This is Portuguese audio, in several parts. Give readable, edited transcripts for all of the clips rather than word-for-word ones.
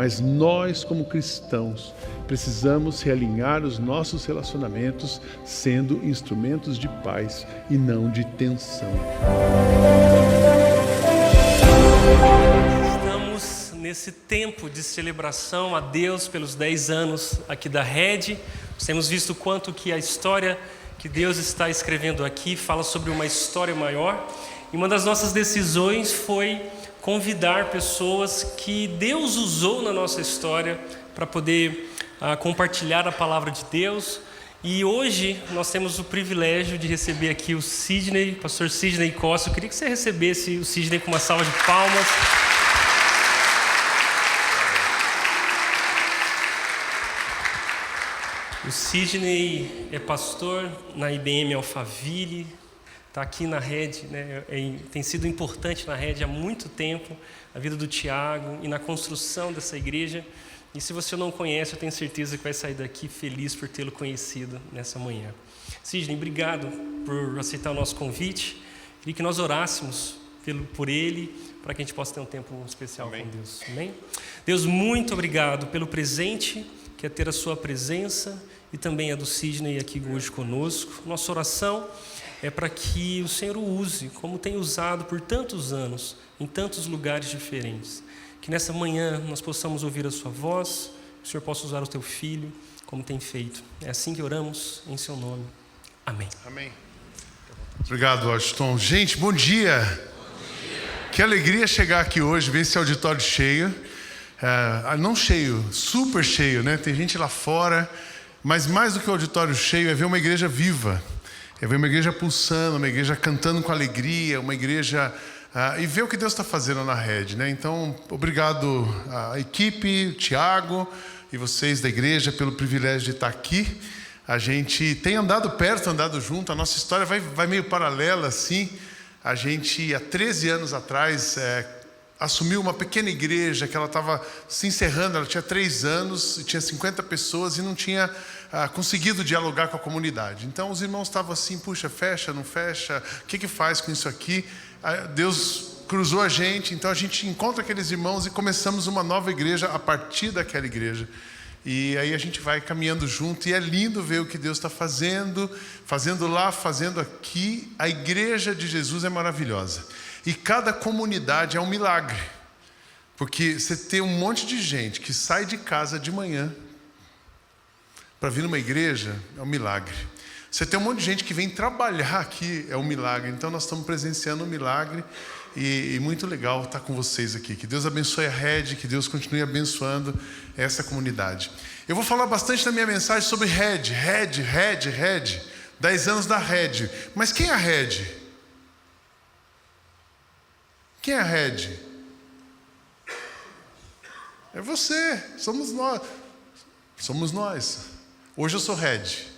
mas nós, como cristãos, precisamos realinhar os nossos relacionamentos sendo instrumentos de paz e não de tensão. Estamos nesse tempo de celebração a Deus pelos 10 anos aqui da Rede. Nós temos visto o quanto que a história que Deus está escrevendo aqui fala sobre uma história maior. E uma das nossas decisões foi convidar pessoas que Deus usou na nossa história para poder compartilhar a palavra de Deus. E hoje nós temos o privilégio de receber aqui o Sidney, pastor Sidney Costa. Eu queria que você recebesse o Sidney com uma salva de palmas. O Sidney é pastor na IBM Alphaville, está aqui na Rede, né? Tem sido importante na Rede há muito tempo, a vida do Tiago e na construção dessa igreja. E se você não conhece, eu tenho certeza que vai sair daqui feliz por tê-lo conhecido nessa manhã. Sidney, obrigado por aceitar o nosso convite. Queria que nós orássemos por ele, para que a gente possa ter um tempo especial com Deus. Amém? Deus, muito obrigado pelo presente, que é ter a sua presença e também a do Sidney aqui hoje conosco. Nossa oração é para que o Senhor o use, como tem usado por tantos anos, em tantos lugares diferentes. Que nessa manhã nós possamos ouvir a sua voz, que o Senhor possa usar o teu filho, como tem feito. É assim que oramos, em seu nome. Amém. Amém. Obrigado, Washington. Gente, bom dia. Que alegria chegar aqui hoje, ver esse auditório cheio. Não cheio, super cheio, né? Tem gente lá fora, mas mais do que o auditório cheio é ver uma igreja viva. É ver uma igreja pulsando, uma igreja cantando com alegria, uma igreja... e ver o que Deus está fazendo na Rede, né? Então, obrigado à equipe, o Tiago e vocês da igreja pelo privilégio de estar aqui. A gente tem andado perto, andado junto, a nossa história vai meio paralela assim. A gente, há 13 anos atrás, assumiu uma pequena igreja que ela estava se encerrando, ela tinha 3 anos, e tinha 50 pessoas e não tinha conseguido dialogar com a comunidade. Então os irmãos estavam assim, puxa, fecha, não fecha, o que faz com isso aqui? Deus cruzou a gente, então a gente encontra aqueles irmãos e começamos uma nova igreja a partir daquela igreja. E aí a gente vai caminhando junto e é lindo ver o que Deus está fazendo lá, fazendo aqui. A igreja de Jesus é maravilhosa. E cada comunidade é um milagre. Porque você tem um monte de gente que sai de casa de manhã para vir numa igreja, é um milagre. Você tem um monte de gente que vem trabalhar aqui, é um milagre. Então nós estamos presenciando um milagre e muito legal estar com vocês aqui. Que Deus abençoe a Rede, que Deus continue abençoando essa comunidade. Eu vou falar bastante na minha mensagem sobre Rede. 10 anos da Rede. Mas quem é a Rede? Quem é a Rede? É você, somos nós. Somos nós. Hoje eu sou Rede.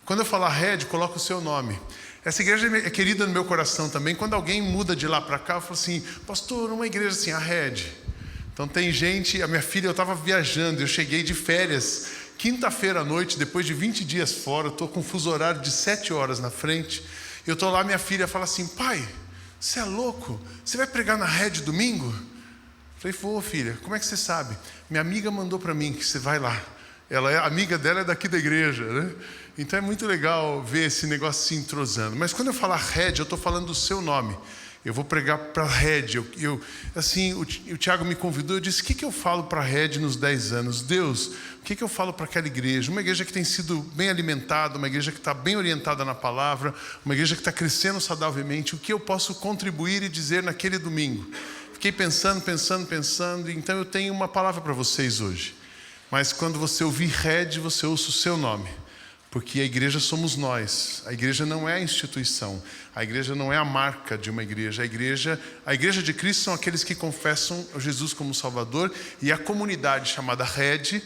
Quando eu falar Rede, coloca o seu nome. Essa igreja é querida no meu coração também. Quando alguém muda de lá para cá, eu falo assim, pastor, uma igreja assim, a Rede. Então tem gente, a minha filha, eu estava viajando, eu cheguei de férias, quinta-feira à noite, depois de 20 dias fora, eu estou com um fuso horário de 7 horas na frente. Eu estou lá, minha filha fala assim, pai, você é louco? Você vai pregar na Rede domingo? Eu falei, vou, filha, como é que você sabe? Minha amiga mandou para mim que você vai lá. A amiga dela é daqui da igreja, né? Então é muito legal ver esse negócio se entrosando. Mas quando eu falar Rede, eu estou falando do seu nome. Eu vou pregar para a Rede. Assim, o Tiago me convidou, eu disse, o que eu falo para a Rede nos 10 anos? Deus, o que eu falo para aquela igreja? Uma igreja que tem sido bem alimentada, uma igreja que está bem orientada na palavra, uma igreja que está crescendo saudavelmente. O que eu posso contribuir e dizer naquele domingo? Fiquei pensando, então eu tenho uma palavra para vocês hoje. Mas quando você ouvir Rede, você ouça o seu nome. Porque a igreja somos nós. A igreja não é a instituição. A igreja não é a marca de uma igreja. A igreja de Cristo são aqueles que confessam Jesus como Salvador. E a comunidade chamada Rede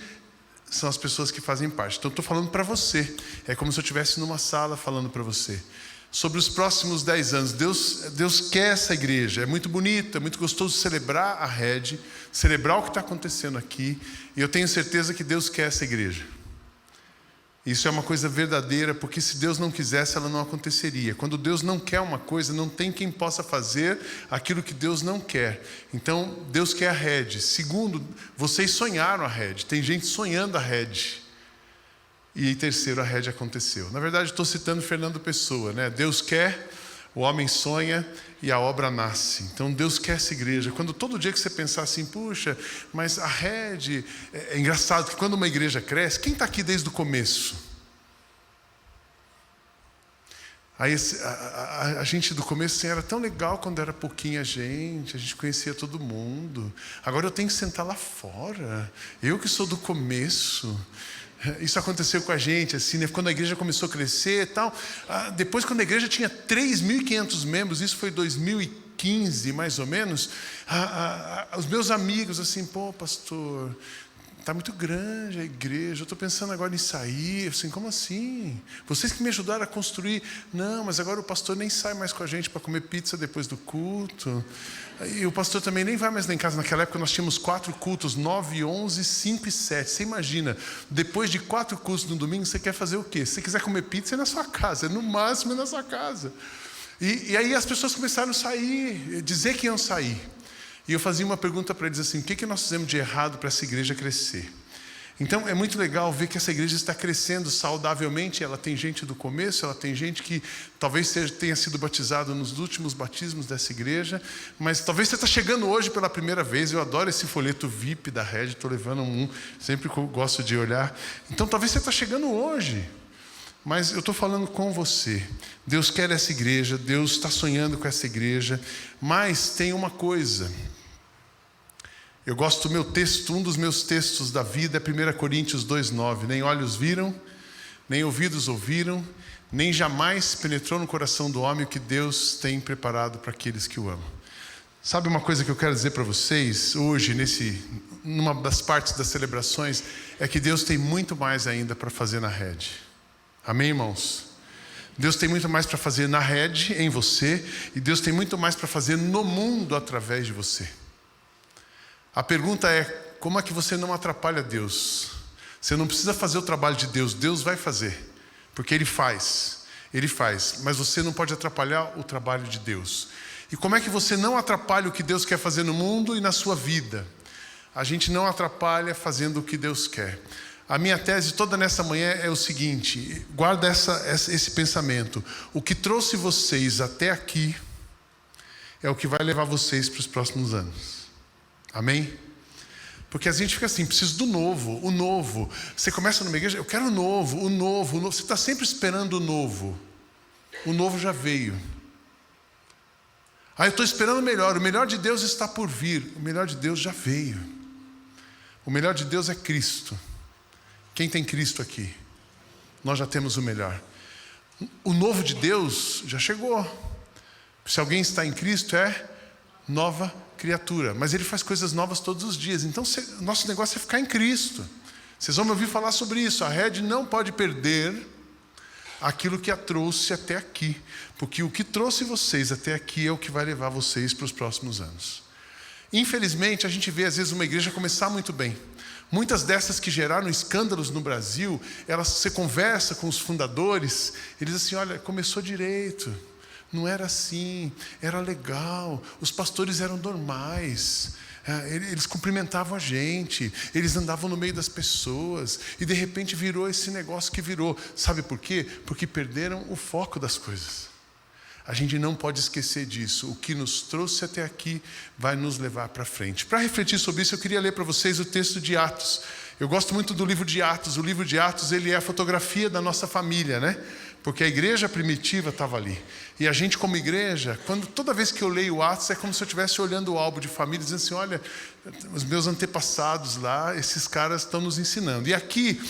são as pessoas que fazem parte. Então eu estou falando para você. É como se eu estivesse numa sala falando para você. Sobre os próximos 10 anos. Deus quer essa igreja. É muito bonito, é muito gostoso celebrar a Rede. Celebrar o que está acontecendo aqui. E eu tenho certeza que Deus quer essa igreja. Isso é uma coisa verdadeira, porque se Deus não quisesse, ela não aconteceria. Quando Deus não quer uma coisa, não tem quem possa fazer aquilo que Deus não quer. Então, Deus quer a rede. Segundo, vocês sonharam a rede. Tem gente sonhando a rede. E terceiro, a rede aconteceu. Na verdade, estou citando Fernando Pessoa, né? Deus quer, o homem sonha e a obra nasce. Então Deus quer essa igreja. Quando todo dia que você pensar assim, puxa, mas a rede... É engraçado que quando uma igreja cresce, quem está aqui desde o começo? Aí a gente do começo assim, era tão legal quando era pouquinha gente, a gente conhecia todo mundo. Agora eu tenho que sentar lá fora. Eu que sou do começo... Isso aconteceu com a gente, assim, né? Quando a igreja começou a crescer e tal. Depois, quando a igreja tinha 3.500 membros, isso foi 2015, mais ou menos, os meus amigos, assim, pô, pastor, está muito grande a igreja, eu estou pensando agora em sair. Assim, como assim? Vocês que me ajudaram a construir. Não, mas agora o pastor nem sai mais com a gente para comer pizza depois do culto. E o pastor também nem vai mais lá em casa. Naquela época nós tínhamos 4 cultos, 9, 11, 5 e 7. Você imagina, depois de 4 cultos no domingo, você quer fazer o quê? Se você quiser comer pizza, é na sua casa, no máximo é na sua casa. E aí as pessoas começaram a sair, dizer que iam sair. E eu fazia uma pergunta para eles assim, o que nós fizemos de errado para essa igreja crescer? Então é muito legal ver que essa igreja está crescendo saudavelmente. Ela tem gente do começo, ela tem gente que talvez tenha sido batizado nos últimos batismos dessa igreja, mas talvez você está chegando hoje pela primeira vez. Eu adoro esse folheto VIP da Red, estou levando um, sempre gosto de olhar. Então talvez você está chegando hoje, mas eu estou falando com você. Deus quer essa igreja, Deus está sonhando com essa igreja, mas tem uma coisa. Eu gosto do meu texto, um dos meus textos da vida é 1 Coríntios 2,9. Nem olhos viram, nem ouvidos ouviram, nem jamais penetrou no coração do homem o que Deus tem preparado para aqueles que o amam. Sabe uma coisa que eu quero dizer para vocês hoje, numa das partes das celebrações, é que Deus tem muito mais ainda para fazer na rede. Amém, irmãos? Deus tem muito mais para fazer na rede, em você, e Deus tem muito mais para fazer no mundo através de você. A pergunta é, como é que você não atrapalha Deus? Você não precisa fazer o trabalho de Deus, Deus vai fazer, porque Ele faz, mas você não pode atrapalhar o trabalho de Deus. E como é que você não atrapalha o que Deus quer fazer no mundo e na sua vida? A gente não atrapalha fazendo o que Deus quer. A minha tese toda nessa manhã é o seguinte, guarda esse pensamento. O que trouxe vocês até aqui é o que vai levar vocês para os próximos anos. Amém? Porque a gente fica assim, preciso do novo, o novo. Você começa numa igreja, eu quero o novo. Você está sempre esperando o novo. O novo já veio. Eu estou esperando o melhor de Deus está por vir. O melhor de Deus já veio. O melhor de Deus é Cristo. Quem tem Cristo aqui? Nós já temos o melhor. O novo de Deus já chegou. Se alguém está em Cristo, é nova criatura, mas Ele faz coisas novas todos os dias. Então nosso negócio é ficar em Cristo. Vocês vão me ouvir falar sobre isso. A rede não pode perder aquilo que a trouxe até aqui, porque o que trouxe vocês até aqui é o que vai levar vocês para os próximos anos. Infelizmente a gente vê às vezes uma igreja começar muito bem. Muitas dessas que geraram escândalos no Brasil, você conversa com os fundadores, eles dizem assim, olha, começou direito. Não era assim, era legal, os pastores eram normais, eles cumprimentavam a gente, eles andavam no meio das pessoas, e de repente virou esse negócio que virou. Sabe por quê? Porque perderam o foco das coisas. A gente não pode esquecer disso. O que nos trouxe até aqui vai nos levar para frente. Para refletir sobre isso, eu queria ler para vocês o texto de Atos. Eu gosto muito do livro de Atos. O livro de Atos, ele é a fotografia da nossa família, né? Porque a igreja primitiva estava ali. E a gente como igreja, toda vez que eu leio Atos, é como se eu estivesse olhando o álbum de família, dizendo assim, olha, os meus antepassados lá, esses caras estão nos ensinando. E aqui,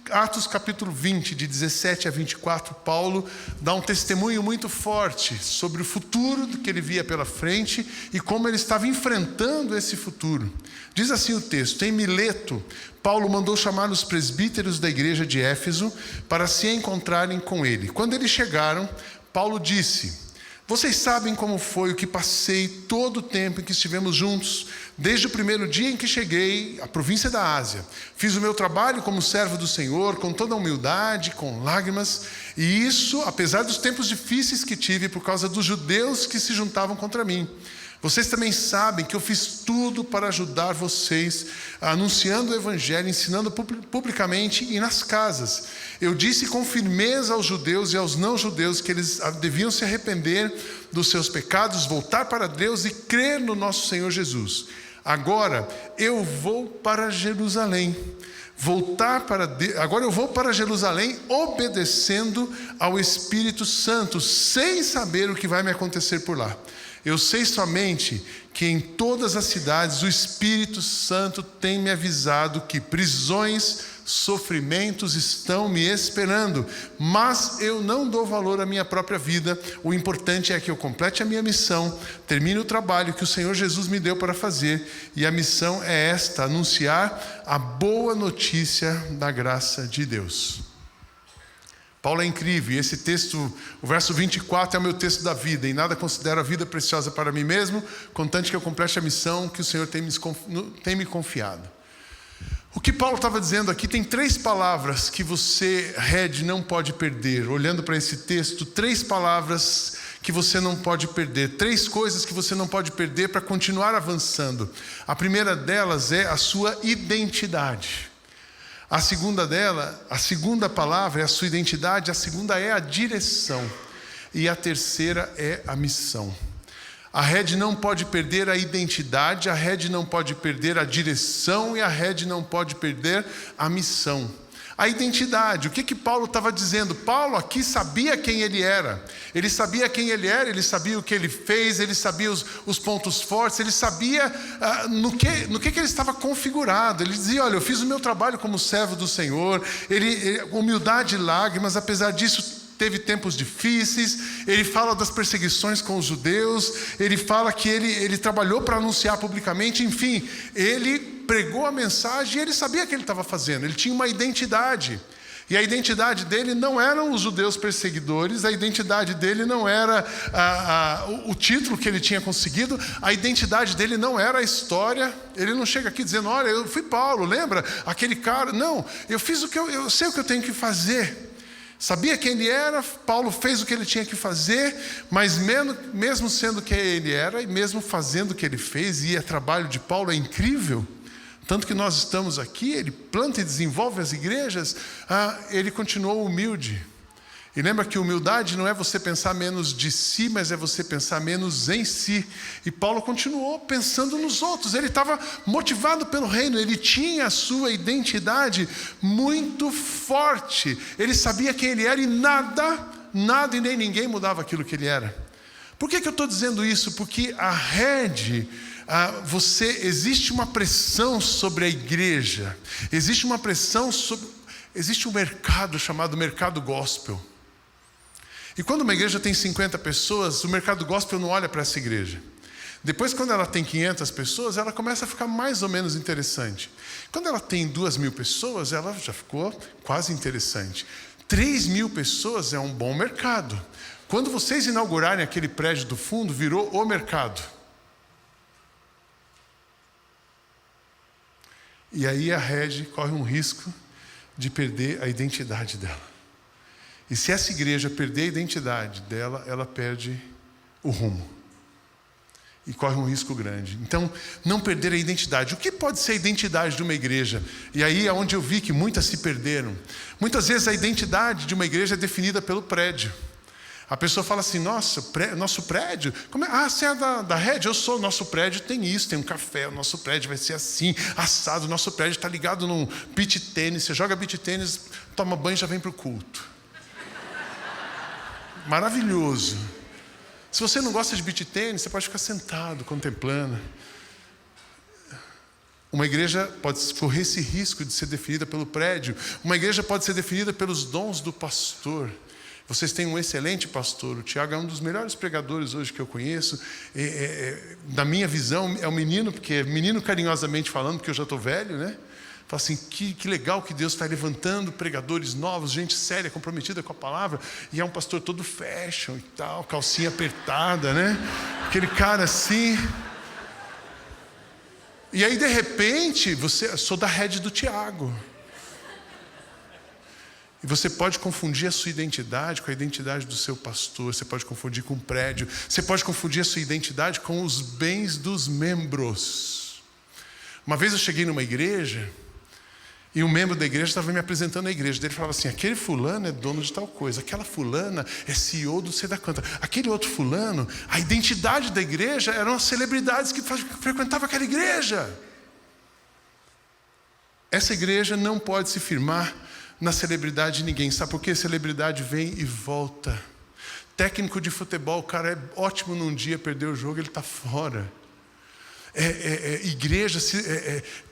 Atos capítulo 20, de 17 a 24, Paulo dá um testemunho muito forte sobre o futuro que ele via pela frente e como ele estava enfrentando esse futuro. Diz assim o texto, em Mileto, Paulo mandou chamar os presbíteros da igreja de Éfeso para se encontrarem com ele. Quando eles chegaram, Paulo disse, Vocês sabem como foi o que passei todo o tempo em que estivemos juntos, desde o primeiro dia em que cheguei à província da Ásia. Fiz o meu trabalho como servo do Senhor, com toda a humildade, com lágrimas, e isso apesar dos tempos difíceis que tive por causa dos judeus que se juntavam contra mim. Vocês também sabem que eu fiz tudo para ajudar vocês, anunciando o Evangelho, ensinando publicamente e nas casas. Eu disse com firmeza aos judeus e aos não-judeus que eles deviam se arrepender dos seus pecados, voltar para Deus e crer no nosso Senhor Jesus. Agora eu vou para Jerusalém. Agora eu vou para Jerusalém obedecendo ao Espírito Santo, sem saber o que vai me acontecer por lá. Eu sei somente que em todas as cidades o Espírito Santo tem me avisado que prisões, sofrimentos estão me esperando, mas eu não dou valor à minha própria vida. O importante é que eu complete a minha missão, termine o trabalho que o Senhor Jesus me deu para fazer, e a missão é esta: anunciar a boa notícia da graça de Deus. Paulo é incrível, e esse texto, o verso 24 é o meu texto da vida. Em nada considero a vida preciosa para mim mesmo, contanto que eu complete a missão que o Senhor tem me confiado. O que Paulo estava dizendo aqui, tem 3 palavras que você, Red, não pode perder. Olhando para esse texto, 3 palavras que você não pode perder. 3 coisas que você não pode perder para continuar avançando. A primeira delas é a sua identidade. A segunda palavra é a sua identidade, a segunda é a direção, e a terceira é a missão. A Red não pode perder a identidade, a Red não pode perder a direção, e a Red não pode perder a missão. A identidade, o que Paulo estava dizendo? Paulo aqui sabia quem ele era. Ele sabia quem ele era, ele sabia o que ele fez, ele sabia os pontos fortes, ele sabia no que ele estava configurado. Ele dizia: olha, eu fiz o meu trabalho como servo do Senhor, humildade e lágrimas, apesar disso teve tempos difíceis. Ele fala das perseguições com os judeus, ele fala que ele trabalhou para anunciar publicamente, enfim, ele pregou a mensagem e ele sabia o que ele estava fazendo, ele tinha uma identidade. E a identidade dele não eram os judeus perseguidores, a identidade dele não era o título que ele tinha conseguido, a identidade dele não era a história. Ele não chega aqui dizendo: olha, eu fui Paulo, lembra? Aquele cara. Não, eu fiz eu sei o que eu tenho que fazer. Sabia quem ele era, Paulo fez o que ele tinha que fazer, mas mesmo sendo quem ele era, e mesmo fazendo o que ele fez, e o trabalho de Paulo é incrível, tanto que nós estamos aqui, ele planta e desenvolve as igrejas, ele continuou humilde. E lembra que humildade não é você pensar menos de si, mas é você pensar menos em si. E Paulo continuou pensando nos outros. Ele estava motivado pelo reino. Ele tinha a sua identidade muito forte. Ele sabia quem ele era e nada e nem ninguém mudava aquilo que ele era. Por que eu estou dizendo isso? Porque a Red, existe uma pressão sobre a igreja. Existe uma pressão existe um mercado chamado mercado gospel. E quando uma igreja tem 50 pessoas, o mercado gospel não olha para essa igreja. Depois, quando ela tem 500 pessoas, ela começa a ficar mais ou menos interessante. Quando ela tem 2.000 pessoas, ela já ficou quase interessante. 3.000 pessoas é um bom mercado. Quando vocês inaugurarem aquele prédio do fundo, virou o mercado. E aí a Red corre um risco de perder a identidade dela. E se essa igreja perder a identidade dela, ela perde o rumo. E corre um risco grande. Então, não perder a identidade. O que pode ser a identidade de uma igreja? E aí é onde eu vi que muitas se perderam. Muitas vezes a identidade de uma igreja é definida pelo prédio. A pessoa fala assim: nossa, nosso prédio? Você é da Red? Eu sou, nosso prédio tem isso, tem um café, o nosso prédio vai ser assim, assado, o nosso prédio está ligado num beach tênis, você joga beach tênis, toma banho e já vem para o culto. Maravilhoso. Se você não gosta de beach tênis, você pode ficar sentado, contemplando. Uma igreja pode correr esse risco de ser definida pelo prédio. Uma igreja pode ser definida pelos dons do pastor. Vocês têm um excelente pastor. O Tiago é um dos melhores pregadores hoje que eu conheço. Na minha visão, é um menino, porque é menino carinhosamente falando, porque eu já estou velho, né? Fala assim, que legal que Deus está levantando pregadores novos, gente séria, comprometida com a palavra, e é um pastor todo fashion e tal, calcinha apertada, né? Aquele cara assim. E aí, de repente, sou da rede do Tiago. E você pode confundir a sua identidade com a identidade do seu pastor, você pode confundir com um prédio, você pode confundir a sua identidade com os bens dos membros. Uma vez eu cheguei numa igreja, e um membro da igreja estava me apresentando a igreja. Ele falava assim, aquele fulano é dono de tal coisa, aquela fulana é CEO do sei da quanta, aquele outro fulano, a identidade da igreja eram as celebridades que frequentavam aquela igreja. Essa igreja não pode se firmar na celebridade de ninguém. Sabe por quê? Celebridade vem e volta. Técnico de futebol, o cara é ótimo num dia, perdeu o jogo, ele está fora. Igreja,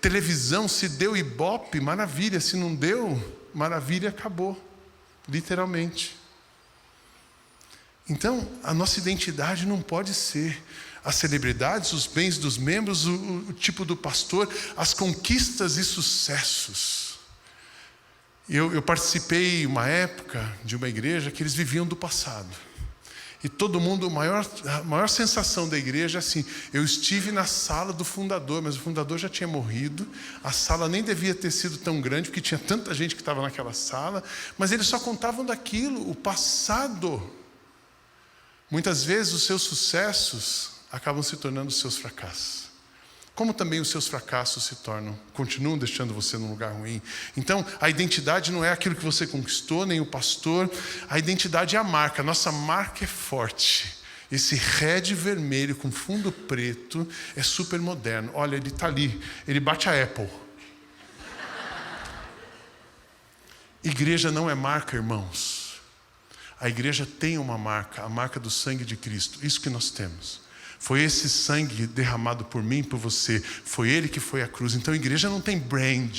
televisão, se deu ibope, maravilha. Se não deu, maravilha, acabou. Literalmente. Então, a nossa identidade não pode ser as celebridades, os bens dos membros, o tipo do pastor, as conquistas e sucessos. Eu participei uma época de uma igreja que eles viviam do passado. E todo mundo, a maior sensação da igreja é assim, eu estive na sala do fundador, mas o fundador já tinha morrido, a sala nem devia ter sido tão grande, porque tinha tanta gente que estava naquela sala, mas eles só contavam daquilo, o passado. Muitas vezes os seus sucessos acabam se tornando os seus fracassos. Como também os seus fracassos continuam deixando você num lugar ruim. Então, a identidade não é aquilo que você conquistou, nem o pastor. A identidade é a marca. Nossa marca é forte. Esse red vermelho com fundo preto é super moderno. Olha, ele está ali. Ele bate a Apple. Igreja não é marca, irmãos. A igreja tem uma marca, a marca do sangue de Cristo. Isso que nós temos. Foi esse sangue derramado por mim, por você. Foi ele que foi à cruz. Então a igreja não tem brand.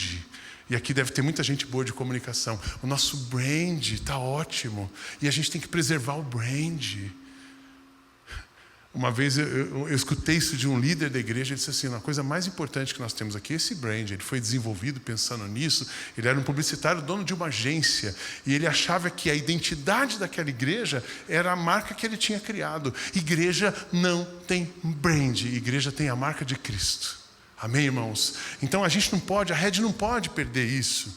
E aqui deve ter muita gente boa de comunicação. O nosso brand está ótimo. E a gente tem que preservar o brand. Uma vez eu escutei isso de um líder da igreja. Ele disse assim, a coisa mais importante que nós temos aqui é esse brand. Ele foi desenvolvido pensando nisso. Ele era um publicitário, dono de uma agência. E ele achava que a identidade daquela igreja era a marca que ele tinha criado. Igreja não tem brand. Igreja tem a marca de Cristo. Amém, irmãos? Então a rede não pode perder isso.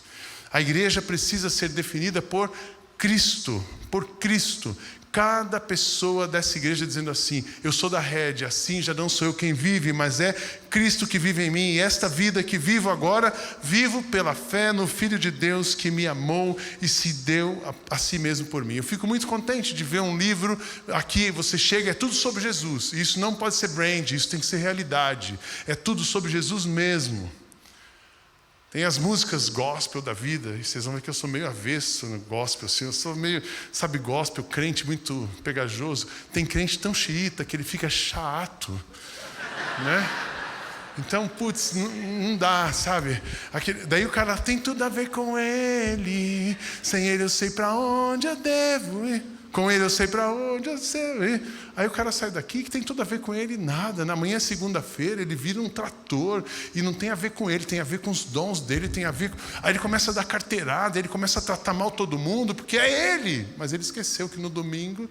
A igreja precisa ser definida por Cristo. Por Cristo. Cada pessoa dessa igreja dizendo assim, eu sou da rede, assim já não sou eu quem vive, mas é Cristo que vive em mim. E esta vida que vivo agora, vivo pela fé no Filho de Deus que me amou e se deu a si mesmo por mim. Eu fico muito contente de ver um livro, aqui você chega, é tudo sobre Jesus. E isso não pode ser brand, isso tem que ser realidade. É tudo sobre Jesus mesmo. Tem as músicas gospel da vida, e vocês vão ver que eu sou meio avesso no gospel, assim, eu sou meio, sabe, gospel, crente muito pegajoso. Tem crente tão xiita que ele fica chato, né? Então, putz, não dá, sabe? Daí o cara tem tudo a ver com ele, sem ele eu sei para onde eu devo ir. Com ele eu sei para onde eu sei. Aí o cara sai daqui que tem tudo a ver com ele, nada. Na manhã, segunda-feira, ele vira um trator e não tem a ver com ele, tem a ver com os dons dele, tem a ver com... Aí ele começa a dar carteirada, ele começa a tratar mal todo mundo, porque é ele. Mas ele esqueceu que no domingo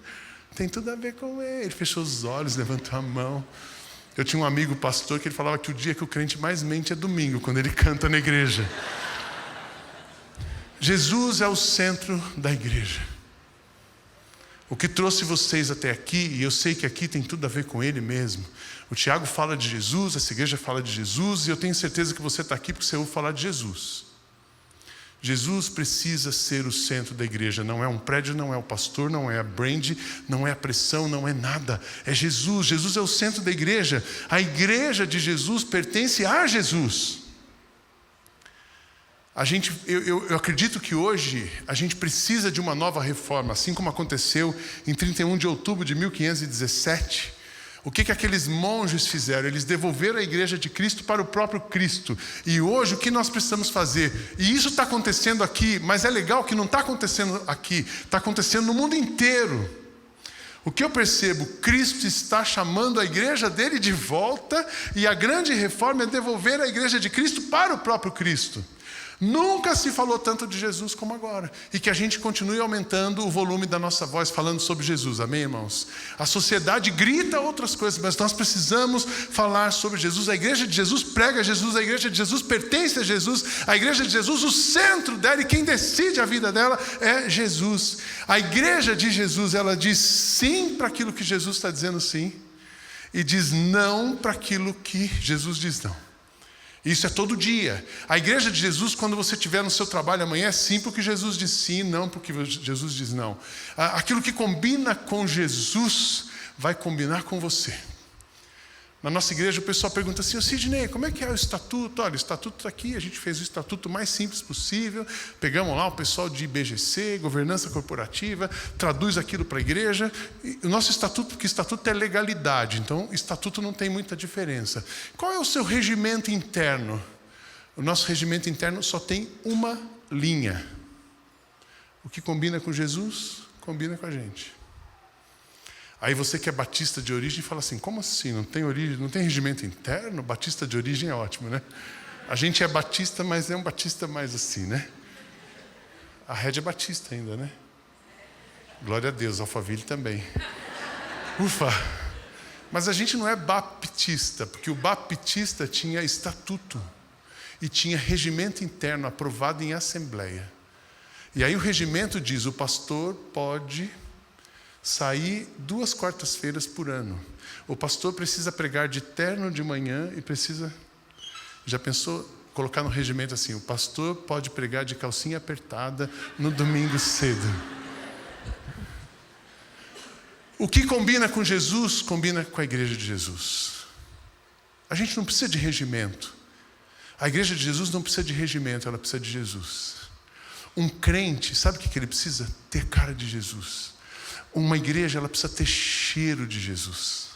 tem tudo a ver com ele. Ele fechou os olhos, levantou a mão. Eu tinha um amigo pastor que ele falava que o dia que o crente mais mente é domingo, quando ele canta na igreja. Jesus é o centro da igreja. O que trouxe vocês até aqui, e eu sei que aqui tem tudo a ver com ele mesmo. O Tiago fala de Jesus, essa igreja fala de Jesus, e eu tenho certeza que você está aqui porque você ouve falar de Jesus. Jesus precisa ser o centro da igreja. Não é um prédio, não é o pastor, não é a brand, não é a pressão, não é nada. É Jesus. Jesus é o centro da igreja. A igreja de Jesus pertence a Jesus. Eu acredito que hoje a gente precisa de uma nova reforma, assim como aconteceu em 31 de outubro de 1517. O que aqueles monges fizeram? Eles devolveram a igreja de Cristo para o próprio Cristo. E hoje o que nós precisamos fazer? E isso está acontecendo aqui, mas é legal que não está acontecendo aqui, está acontecendo no mundo inteiro. O que eu percebo? Cristo está chamando a igreja dele de volta, e a grande reforma é devolver a igreja de Cristo para o próprio Cristo. Nunca se falou tanto de Jesus como agora. E que a gente continue aumentando o volume da nossa voz falando sobre Jesus. Amém, irmãos? A sociedade grita outras coisas, mas nós precisamos falar sobre Jesus. A igreja de Jesus prega Jesus, a igreja de Jesus pertence a Jesus, a igreja de Jesus, o centro dela e quem decide a vida dela é Jesus. A igreja de Jesus, ela diz sim para aquilo que Jesus está dizendo sim e diz não para aquilo que Jesus diz não. Isso é todo dia. A igreja de Jesus, quando você estiver no seu trabalho amanhã, é sim porque Jesus diz sim, não porque Jesus diz não. Aquilo que combina com Jesus vai combinar com você. Na nossa igreja o pessoal pergunta assim: Sidney, como é que é o estatuto? Olha, o estatuto está aqui, a gente fez o estatuto mais simples possível, pegamos lá o pessoal de IBGC, governança corporativa, traduz aquilo para a igreja. E o nosso estatuto, porque estatuto é legalidade, então estatuto não tem muita diferença. Qual é o seu regimento interno? O nosso regimento interno só tem uma linha. O que combina com Jesus, combina com a gente. Aí você que é batista de origem fala assim: como assim? Não tem origem, não tem regimento interno? Batista de origem é ótimo, né? A gente é batista, mas é um batista mais assim, né? A Red é batista ainda, né? Glória a Deus, Alphaville também. Ufa! Mas a gente não é baptista, porque o baptista tinha estatuto e tinha regimento interno aprovado em assembleia. E aí o regimento diz: o pastor pode sair 2 quartas-feiras por ano. O pastor precisa pregar de terno de manhã e precisa... Já pensou colocar no regimento assim: o pastor pode pregar de calcinha apertada no domingo cedo. O que combina com Jesus, combina com a igreja de Jesus. A gente não precisa de regimento. A igreja de Jesus não precisa de regimento, ela precisa de Jesus. Um crente, sabe o que ele precisa? Ter cara de Jesus. Uma igreja, ela precisa ter cheiro de Jesus.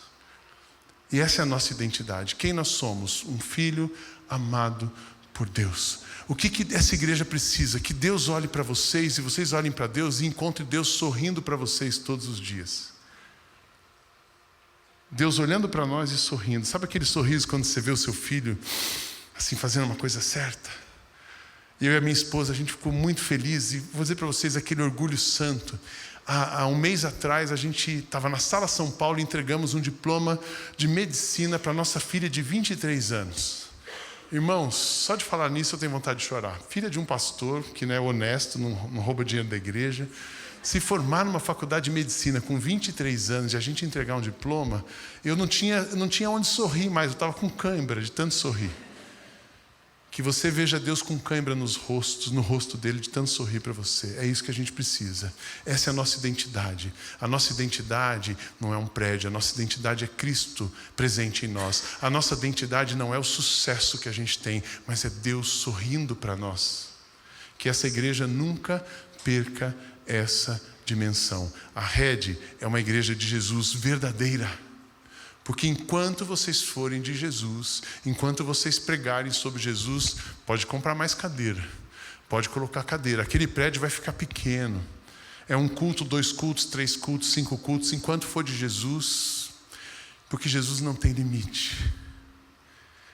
E essa é a nossa identidade. Quem nós somos? Um filho amado por Deus. O que essa igreja precisa? Que Deus olhe para vocês e vocês olhem para Deus e encontrem Deus sorrindo para vocês todos os dias. Deus olhando para nós e sorrindo. Sabe aquele sorriso quando você vê o seu filho assim fazendo uma coisa certa? Eu e a minha esposa, a gente ficou muito feliz. E vou dizer para vocês, aquele orgulho santo. Há um mês atrás, a gente estava na Sala São Paulo e entregamos um diploma de medicina para nossa filha de 23 anos. Irmãos, só de falar nisso eu tenho vontade de chorar. Filha de um pastor que não é honesto, não rouba dinheiro da igreja, se formar numa faculdade de medicina com 23 anos e a gente entregar um diploma, eu não tinha onde sorrir mais, eu estava com cãibra de tanto sorrir. Que você veja Deus com cãibra no rosto dele, de tanto sorrir para você. É isso que a gente precisa. Essa é a nossa identidade. A nossa identidade não é um prédio, a nossa identidade é Cristo presente em nós. A nossa identidade não é o sucesso que a gente tem, mas é Deus sorrindo para nós. Que essa igreja nunca perca essa dimensão. A Red é uma igreja de Jesus verdadeira. Porque enquanto vocês forem de Jesus, enquanto vocês pregarem sobre Jesus, pode comprar mais cadeira, pode colocar cadeira. Aquele prédio vai ficar pequeno. É 1 culto, 2 cultos, 3 cultos, 5 cultos, enquanto for de Jesus, porque Jesus não tem limite.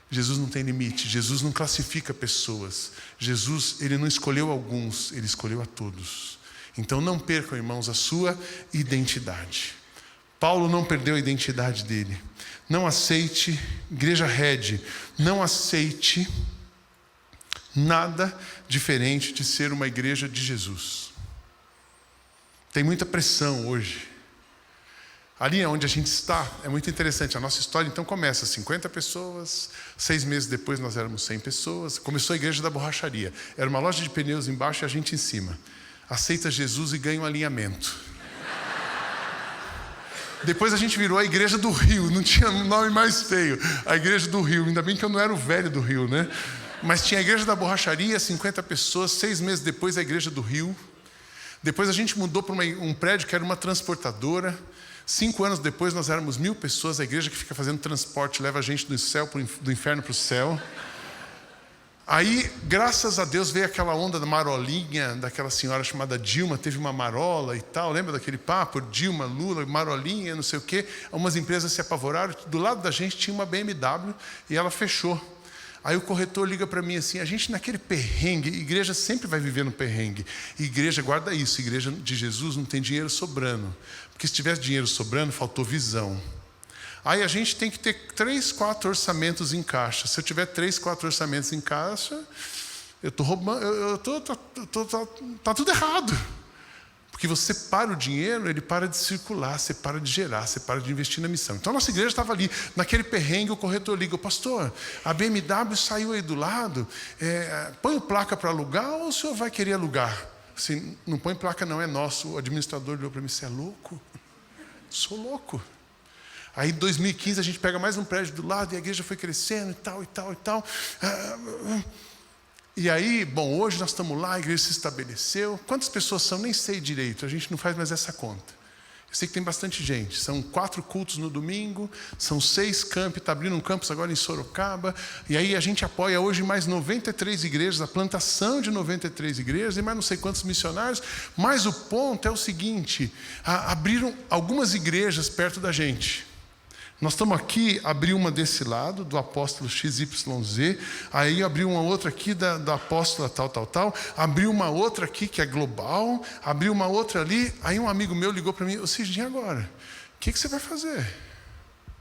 Jesus não tem limite. Jesus não classifica pessoas. Jesus, ele não escolheu alguns, ele escolheu a todos. Então não percam, irmãos, a sua identidade. Paulo não perdeu a identidade dele. Não aceite, igreja Red, não aceite nada diferente de ser uma igreja de Jesus. Tem muita pressão hoje. Ali onde a gente está, é muito interessante. A nossa história então começa 50 pessoas, 6 meses depois nós éramos 100 pessoas. Começou a igreja da borracharia. Era uma loja de pneus embaixo e a gente em cima. Aceita Jesus e ganha um alinhamento. Depois a gente virou a igreja do Rio, não tinha nome mais feio, a igreja do Rio, ainda bem que eu não era o velho do Rio, né? Mas tinha a igreja da borracharia, 50 pessoas, 6 meses depois a igreja do Rio. Depois a gente mudou para um prédio que era uma transportadora. 5 anos depois nós éramos 1000 pessoas, a igreja que fica fazendo transporte, leva a gente do inferno para o céu. Aí, graças a Deus, veio aquela onda da marolinha, daquela senhora chamada Dilma, teve uma marola e tal, lembra daquele papo? Dilma, Lula, marolinha, não sei o quê. Algumas empresas se apavoraram, do lado da gente tinha uma BMW e ela fechou. Aí o corretor liga para mim assim, a gente naquele perrengue, igreja sempre vai viver no perrengue. Igreja, guarda isso, igreja de Jesus não tem dinheiro sobrando. Porque se tivesse dinheiro sobrando, faltou visão. Aí a gente tem que ter 3, 4 orçamentos em caixa. Se eu tiver 3, 4 orçamentos em caixa, eu estou roubando, tá tudo errado. Porque você para o dinheiro, ele para de circular, você para de gerar, você para de investir na missão. Então a nossa igreja estava ali, naquele perrengue, o corretor liga, pastor, a BMW saiu aí do lado, põe placa para alugar ou o senhor vai querer alugar? Assim, não põe placa não, é nosso. O administrador olhou para mim, você é louco? Sou louco. Aí em 2015 a gente pega mais um prédio do lado e a igreja foi crescendo e tal, e tal, e tal. E aí, bom, hoje nós estamos lá, a igreja se estabeleceu. Quantas pessoas são? Nem sei direito, a gente não faz mais essa conta. Eu sei que tem bastante gente. São 4 cultos no domingo, são 6 campi, está abrindo um campus agora em Sorocaba. E aí a gente apoia hoje mais 93 igrejas, a plantação de 93 igrejas e mais não sei quantos missionários. Mas o ponto é o seguinte, abriram algumas igrejas perto da gente. Nós estamos aqui, abri uma desse lado, do apóstolo XYZ, aí abri uma outra aqui da apóstola tal, abri uma outra aqui que é global, abri uma outra ali, aí um amigo meu ligou para mim, ô Cidinho, agora, o que você vai fazer?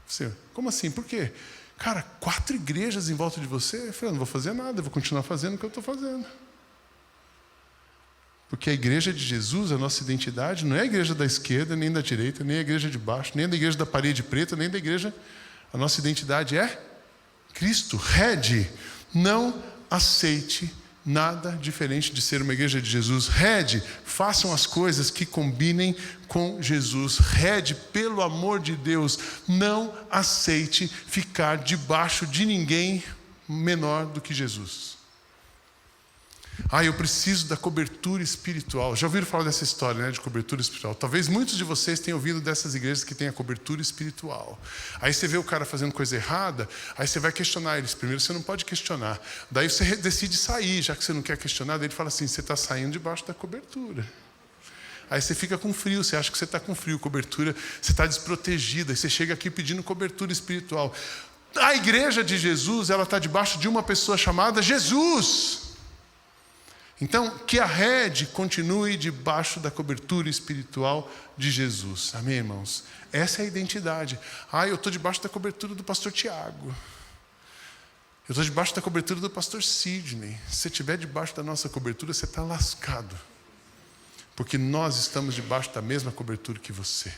Você, como assim? Por quê? Cara, 4 igrejas em volta de você? Eu falei, não vou fazer nada, eu vou continuar fazendo o que eu estou fazendo. Porque a igreja de Jesus, a nossa identidade, não é a igreja da esquerda, nem da direita, nem a igreja de baixo, nem da igreja da parede preta, nem da igreja... A nossa identidade é Cristo. Red, não aceite nada diferente de ser uma igreja de Jesus. Red, façam as coisas que combinem com Jesus. Red, pelo amor de Deus, não aceite ficar debaixo de ninguém menor do que Jesus. Eu preciso da cobertura espiritual. Já ouviram falar dessa história, né, de cobertura espiritual? Talvez muitos de vocês tenham ouvido dessas igrejas que têm a cobertura espiritual. Aí você vê o cara fazendo coisa errada, aí você vai questionar eles. Primeiro você não pode questionar. Daí você decide sair, já que você não quer questionar. Daí ele fala assim, você está saindo debaixo da cobertura. Aí você fica com frio, você acha que você está com frio, cobertura, você está desprotegida. Aí você chega aqui pedindo cobertura espiritual. A igreja de Jesus, ela está debaixo de uma pessoa chamada Jesus. Então, que a rede continue debaixo da cobertura espiritual de Jesus. Amém, irmãos? Essa é a identidade. Eu estou debaixo da cobertura do pastor Tiago. Eu estou debaixo da cobertura do pastor Sidney. Se você estiver debaixo da nossa cobertura, você está lascado. Porque nós estamos debaixo da mesma cobertura que você.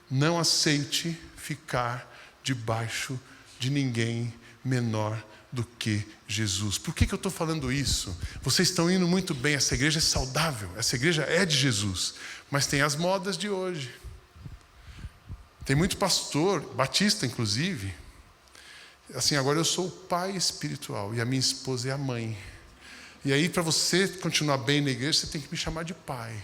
Não aceite ficar debaixo de ninguém menor do que Jesus. Por que eu estou falando isso? Vocês estão indo muito bem, essa igreja é saudável, essa igreja é de Jesus, mas tem as modas de hoje. Tem muito pastor, batista inclusive, assim, agora eu sou o pai espiritual e a minha esposa é a mãe. E aí, para você continuar bem na igreja, você tem que me chamar de pai.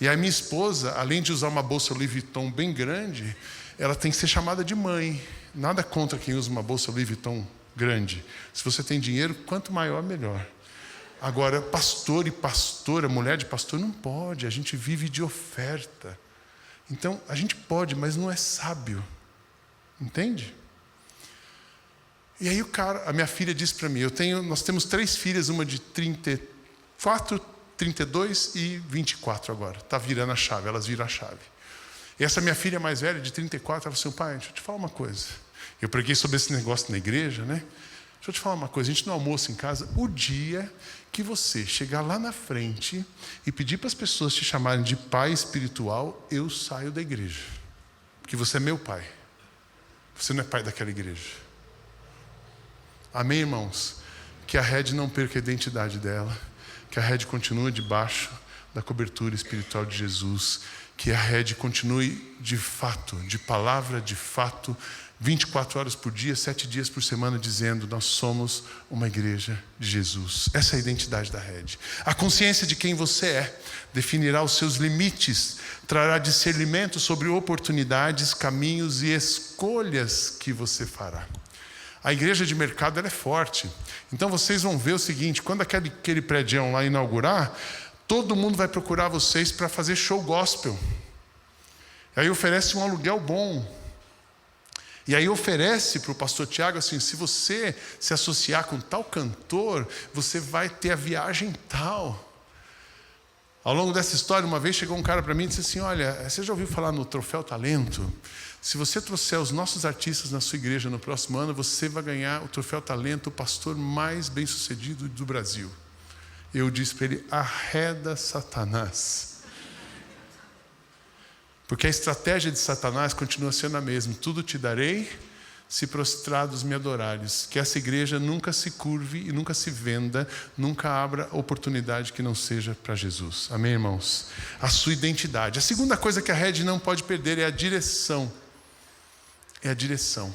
E a minha esposa, além de usar uma bolsa Louis Vuitton bem grande, ela tem que ser chamada de mãe. Nada contra quem usa uma bolsa Louis Vuitton grande. Se você tem dinheiro, quanto maior, melhor. Agora, pastor e pastora, mulher de pastor, não pode. A gente vive de oferta. Então, a gente pode, mas não é sábio. Entende? E aí a minha filha disse para mim, nós temos 3 filhas, uma de 34, 32 e 24 agora. Está virando a chave, elas viram a chave. E essa minha filha mais velha, de 34, ela falou assim, pai, deixa eu te falar uma coisa. Eu preguei sobre esse negócio na igreja, né? Deixa eu te falar uma coisa, a gente não almoça em casa. O dia que você chegar lá na frente e pedir para as pessoas te chamarem de pai espiritual, eu saio da igreja. Porque você é meu pai. Você não é pai daquela igreja. Amém, irmãos? Que a rede não perca a identidade dela. Que a rede continue debaixo da cobertura espiritual de Jesus. Que a rede continue de fato, de palavra, de fato, 24 horas por dia, 7 dias por semana, dizendo, nós somos uma igreja de Jesus. Essa é a identidade da rede. A consciência de quem você é definirá os seus limites, trará discernimento sobre oportunidades, caminhos e escolhas que você fará. A igreja de mercado ela é forte. Então vocês vão ver o seguinte, quando aquele prédio lá inaugurar, todo mundo vai procurar vocês para fazer show gospel. Aí oferece um aluguel bom. E aí oferece para o pastor Tiago assim: se você se associar com tal cantor, você vai ter a viagem tal. Ao longo dessa história, uma vez chegou um cara para mim e disse assim: olha, você já ouviu falar no Troféu Talento? Se você trouxer os nossos artistas na sua igreja no próximo ano, você vai ganhar o Troféu Talento, o pastor mais bem-sucedido do Brasil. Eu disse para ele: arreda Satanás. Porque a estratégia de Satanás continua sendo a mesma: tudo te darei, se prostrados me adorares. Que essa igreja nunca se curve e nunca se venda, nunca abra oportunidade que não seja para Jesus. Amém, irmãos? A sua identidade. A segunda coisa que a Red não pode perder é a direção. É a direção.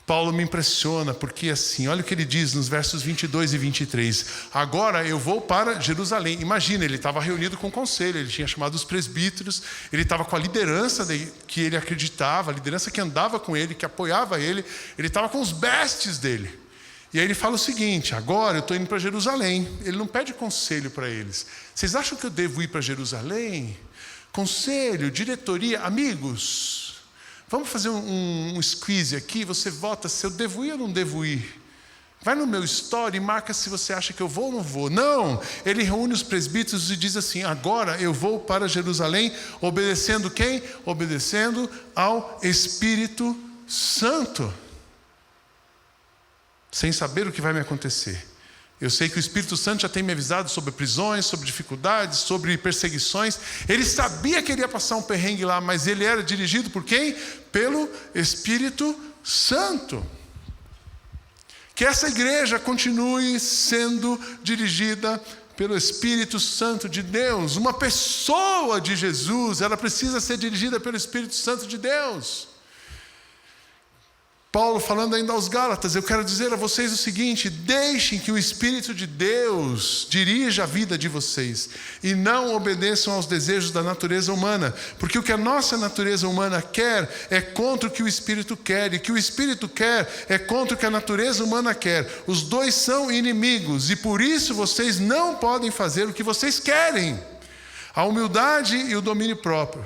Paulo me impressiona porque assim, olha o que ele diz nos versos 22 e 23. Agora eu vou para Jerusalém. Imagina, ele estava reunido com o conselho, ele tinha chamado os presbíteros, ele estava com a liderança que ele acreditava, a liderança que andava com ele, que apoiava ele estava com os bestes dele. E aí ele fala o seguinte: agora eu estou indo para Jerusalém. Ele não pede conselho para eles. Vocês acham que eu devo ir para Jerusalém? Conselho, diretoria, amigos... Vamos fazer um squeeze aqui, você vota se eu devo ir ou não devo ir. Vai no meu story e marca se você acha que eu vou ou não vou. Não, ele reúne os presbíteros e diz assim: agora eu vou para Jerusalém, obedecendo quem? Obedecendo ao Espírito Santo. Sem saber o que vai me acontecer. Eu sei que o Espírito Santo já tem me avisado sobre prisões, sobre dificuldades, sobre perseguições. Ele sabia que ele ia passar um perrengue lá, mas ele era dirigido por quem? Pelo Espírito Santo. Que essa igreja continue sendo dirigida pelo Espírito Santo de Deus. Uma pessoa de Jesus, ela precisa ser dirigida pelo Espírito Santo de Deus. Paulo falando ainda aos Gálatas: eu quero dizer a vocês o seguinte: deixem que o Espírito de Deus dirija a vida de vocês e não obedeçam aos desejos da natureza humana, porque o que a nossa natureza humana quer é contra o que o Espírito quer, e o que o Espírito quer é contra o que a natureza humana quer. Os dois são inimigos e por isso vocês não podem fazer o que vocês querem. A humildade e o domínio próprio.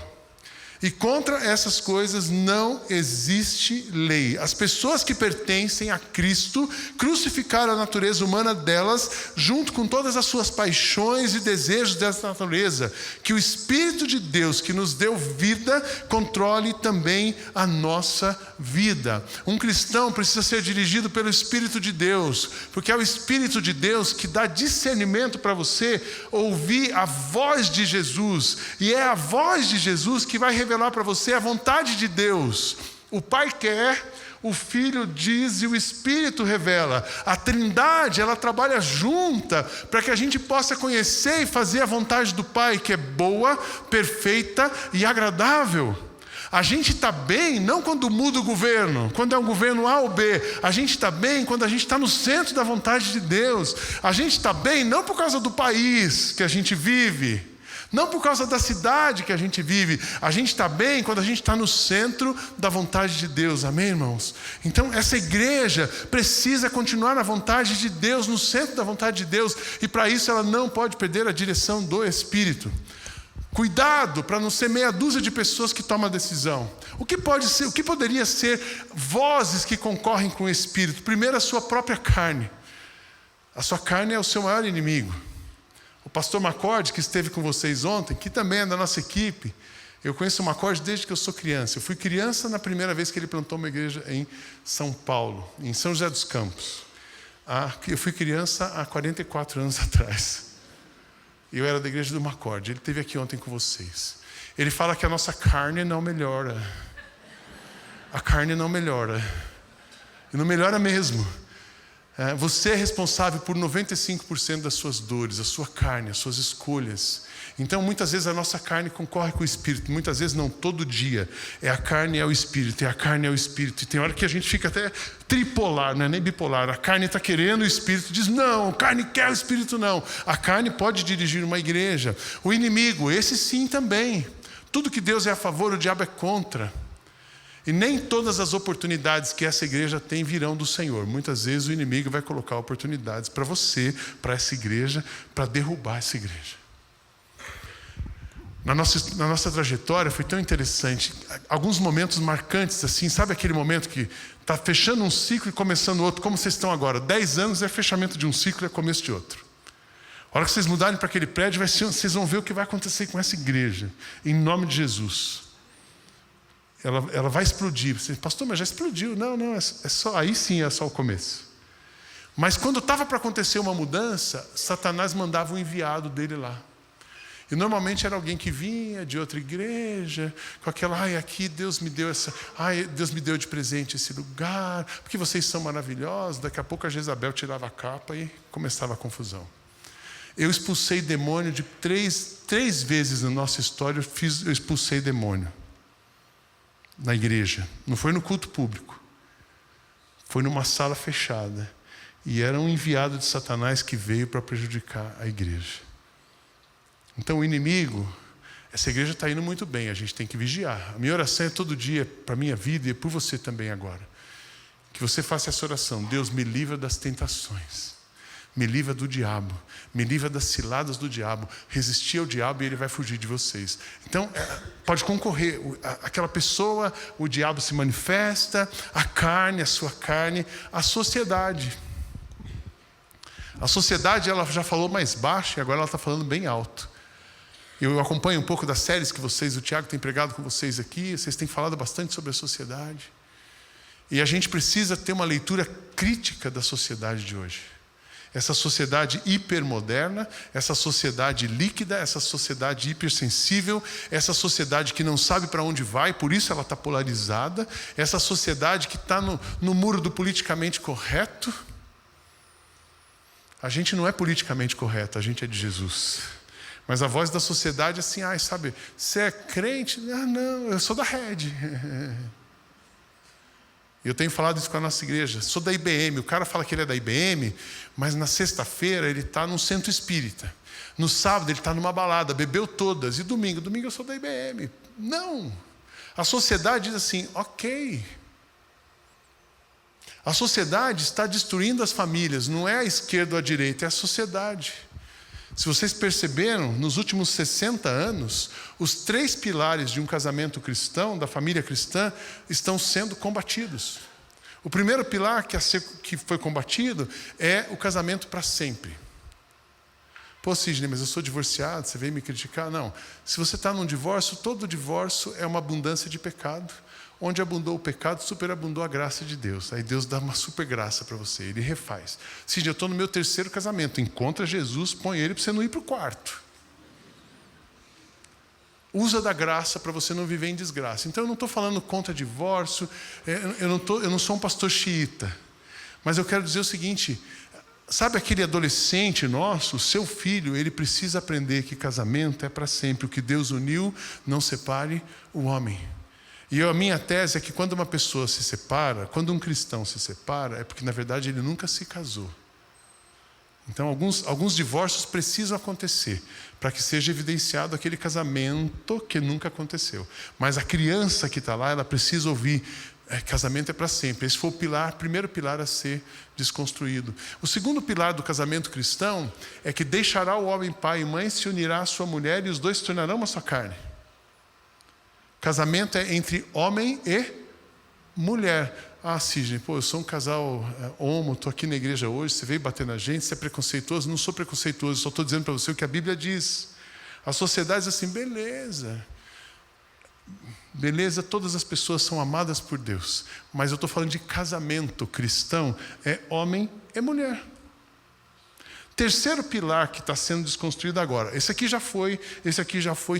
E contra essas coisas não existe lei. As pessoas que pertencem a Cristo crucificaram a natureza humana delas, junto com todas as suas paixões e desejos dessa natureza. Que o Espírito de Deus, que nos deu vida, controle também a nossa vida. Um cristão precisa ser dirigido pelo Espírito de Deus, porque é o Espírito de Deus que dá discernimento para você ouvir a voz de Jesus. E é a voz de Jesus que vai revelar para você a vontade de Deus. O Pai quer, o Filho diz e o Espírito revela. A Trindade, ela trabalha junta para que a gente possa conhecer e fazer a vontade do Pai, que é boa, perfeita e agradável. A gente está bem não quando muda o governo, quando é um governo A ou B. A gente está bem quando a gente está no centro da vontade de Deus. A gente está bem não por causa do país que a gente vive, não por causa da cidade que a gente vive. A gente está bem quando a gente está no centro da vontade de Deus. Amém, irmãos? Então essa igreja precisa continuar na vontade de Deus, no centro da vontade de Deus. E para isso ela não pode perder a direção do Espírito. Cuidado para não ser meia dúzia de pessoas que tomam a decisão. O que poderia ser vozes que concorrem com o Espírito? Primeiro, a sua própria carne. A sua carne é o seu maior inimigo. O pastor Macorde, que esteve com vocês ontem, que também é da nossa equipe, eu conheço o Macorde desde que eu sou criança. Eu fui criança na primeira vez que ele plantou uma igreja em São Paulo, em São José dos Campos. Eu fui criança há 44 anos atrás. Eu era da igreja do Macorde. Ele esteve aqui ontem com vocês. Ele fala que a nossa carne não melhora. A carne não melhora. E não melhora mesmo. Você é responsável por 95% das suas dores, a sua carne, as suas escolhas. Então, muitas vezes a nossa carne concorre com o Espírito. Muitas vezes não, todo dia. É a carne e é o Espírito, é a carne e é o Espírito. E tem hora que a gente fica até tripolar, não é nem bipolar. A carne está querendo, o Espírito diz, não, a carne quer, o Espírito não. A carne pode dirigir uma igreja. O inimigo, esse sim também. Tudo que Deus é a favor, o diabo é contra. E nem todas as oportunidades que essa igreja tem virão do Senhor. Muitas vezes o inimigo vai colocar oportunidades para você, para essa igreja, para derrubar essa igreja. Na nossa trajetória foi tão interessante. Alguns momentos marcantes, assim, sabe aquele momento que está fechando um ciclo e começando outro, como vocês estão agora? 10 anos é fechamento de um ciclo e é começo de outro. A hora que vocês mudarem para aquele prédio, vocês vão ver o que vai acontecer com essa igreja, em nome de Jesus. Ela vai explodir. Você, pastor, mas já explodiu. Não, é só, aí sim é só o começo. Mas quando estava para acontecer uma mudança, Satanás mandava um enviado dele lá. E normalmente era alguém que vinha de outra igreja, com aquela, aqui Deus me deu Deus me deu de presente esse lugar, porque vocês são maravilhosos. Daqui a pouco a Jezabel tirava a capa e começava a confusão. Eu expulsei demônio de três vezes na nossa história, eu expulsei demônio na igreja. Não foi no culto público, foi numa sala fechada. E era um enviado de Satanás que veio para prejudicar a igreja. Então o inimigo, essa igreja está indo muito bem, a gente tem que vigiar. A minha oração é todo dia para a minha vida e por você também agora. Que você faça essa oração: Deus, me livra das tentações, me livra do diabo, me livra das ciladas do diabo. Resistir ao diabo e ele vai fugir de vocês. Então pode concorrer, aquela pessoa, o diabo se manifesta, a carne, a sua carne, a sociedade. A sociedade, ela já falou mais baixo e agora ela está falando bem alto. Eu acompanho um pouco das séries que o Tiago tem pregado com vocês aqui, vocês têm falado bastante sobre a sociedade. E a gente precisa ter uma leitura crítica da sociedade de hoje. Essa sociedade hipermoderna, essa sociedade líquida, essa sociedade hipersensível, essa sociedade que não sabe para onde vai, por isso ela está polarizada, essa sociedade que está no muro do politicamente correto. A gente não é politicamente correto, a gente é de Jesus. Mas a voz da sociedade é assim, sabe, você é crente? Não, eu sou da Rede. Eu tenho falado isso com a nossa igreja, sou da IBM. O cara fala que ele é da IBM, mas na sexta-feira ele está num centro espírita. No sábado ele está numa balada, bebeu todas. E domingo eu sou da IBM. Não, a sociedade diz assim, ok. A sociedade está destruindo as famílias, não é a esquerda ou a direita, é a sociedade. Se vocês perceberam, nos últimos 60 anos, os 3 pilares de um casamento cristão, da família cristã, estão sendo combatidos. O primeiro pilar que foi combatido é o casamento para sempre. Pô, Sidney, mas eu sou divorciado, você veio me criticar? Não. Se você está num divórcio, todo divórcio é uma abundância de pecado. Onde abundou o pecado, superabundou a graça de Deus. Aí Deus dá uma super graça para você, Ele refaz. Sidney, eu estou no meu 3º casamento, encontra Jesus, põe Ele para você não ir para o quarto. Usa da graça para você não viver em desgraça. Então eu não estou falando contra divórcio, eu não sou um pastor xiita. Mas eu quero dizer o seguinte, sabe aquele adolescente nosso, o seu filho, ele precisa aprender que casamento é para sempre. O que Deus uniu, não separe o homem. E a minha tese é que quando uma pessoa se separa, quando um cristão se separa, é porque na verdade ele nunca se casou. Então alguns divórcios precisam acontecer para que seja evidenciado aquele casamento que nunca aconteceu. Mas a criança que está lá, ela precisa ouvir, casamento é para sempre. Esse foi o primeiro pilar a ser desconstruído. O segundo pilar do casamento cristão é que deixará o homem pai e mãe, se unirá à sua mulher e os dois se tornarão uma só carne. Casamento é entre homem e mulher. Sidney, eu sou um casal homo, estou aqui na igreja hoje, você veio bater na gente, você é preconceituoso? Não sou preconceituoso, só estou dizendo para você o que a Bíblia diz. A sociedade diz assim, beleza, todas as pessoas são amadas por Deus, mas eu estou falando de casamento cristão, é homem e mulher. Terceiro pilar que está sendo desconstruído agora. Esse aqui já foi,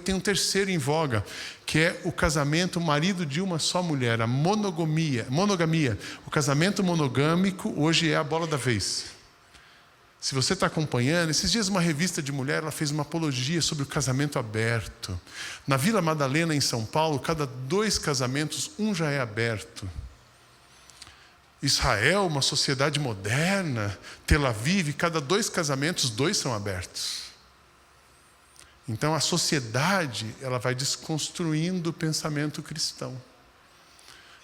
tem um terceiro em voga, que é o casamento marido de uma só mulher, a monogamia. O casamento monogâmico hoje é a bola da vez. Se você está acompanhando, esses dias uma revista de mulher, ela fez uma apologia sobre o casamento aberto. Na Vila Madalena, em São Paulo, cada 2 casamentos, um já é aberto. Israel, uma sociedade moderna, Tel Aviv, cada 2 casamentos, 2 são abertos. Então a sociedade, ela vai desconstruindo o pensamento cristão.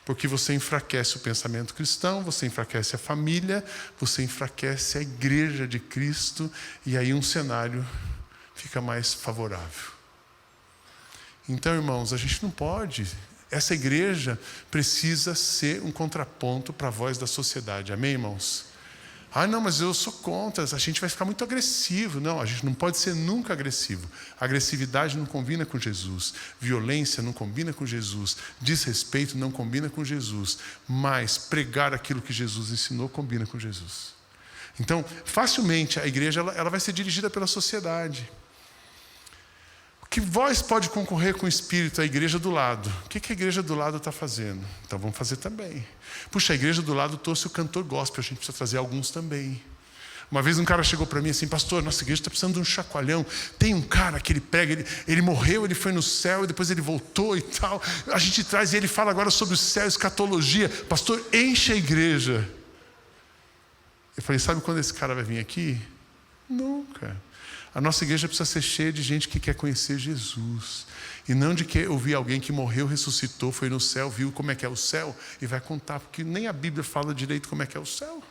Porque você enfraquece o pensamento cristão, você enfraquece a família, você enfraquece a igreja de Cristo, e aí um cenário fica mais favorável. Então, irmãos, a gente não pode. Essa igreja precisa ser um contraponto para a voz da sociedade. Amém, irmãos? Não, mas eu sou contra, a gente vai ficar muito agressivo. Não, a gente não pode ser nunca agressivo. Agressividade não combina com Jesus. Violência não combina com Jesus. Desrespeito não combina com Jesus. Mas pregar aquilo que Jesus ensinou combina com Jesus. Então, facilmente a igreja ela vai ser dirigida pela sociedade. Que voz pode concorrer com o Espírito? A igreja do lado. O que a igreja do lado está fazendo? Então vamos fazer também. Puxa, a igreja do lado trouxe o cantor gospel, a gente precisa trazer alguns também. Uma vez um cara chegou para mim assim: pastor, nossa igreja está precisando de um chacoalhão. Tem um cara que ele prega, ele morreu, ele foi no céu e depois ele voltou e tal. A gente traz e ele fala agora sobre o céu, escatologia. Pastor, enche a igreja. Eu falei: sabe quando esse cara vai vir aqui? Nunca. A nossa igreja precisa ser cheia de gente que quer conhecer Jesus. E não de que ouvir alguém que morreu, ressuscitou, foi no céu, viu como é que é o céu e vai contar, porque nem a Bíblia fala direito como é que é o céu.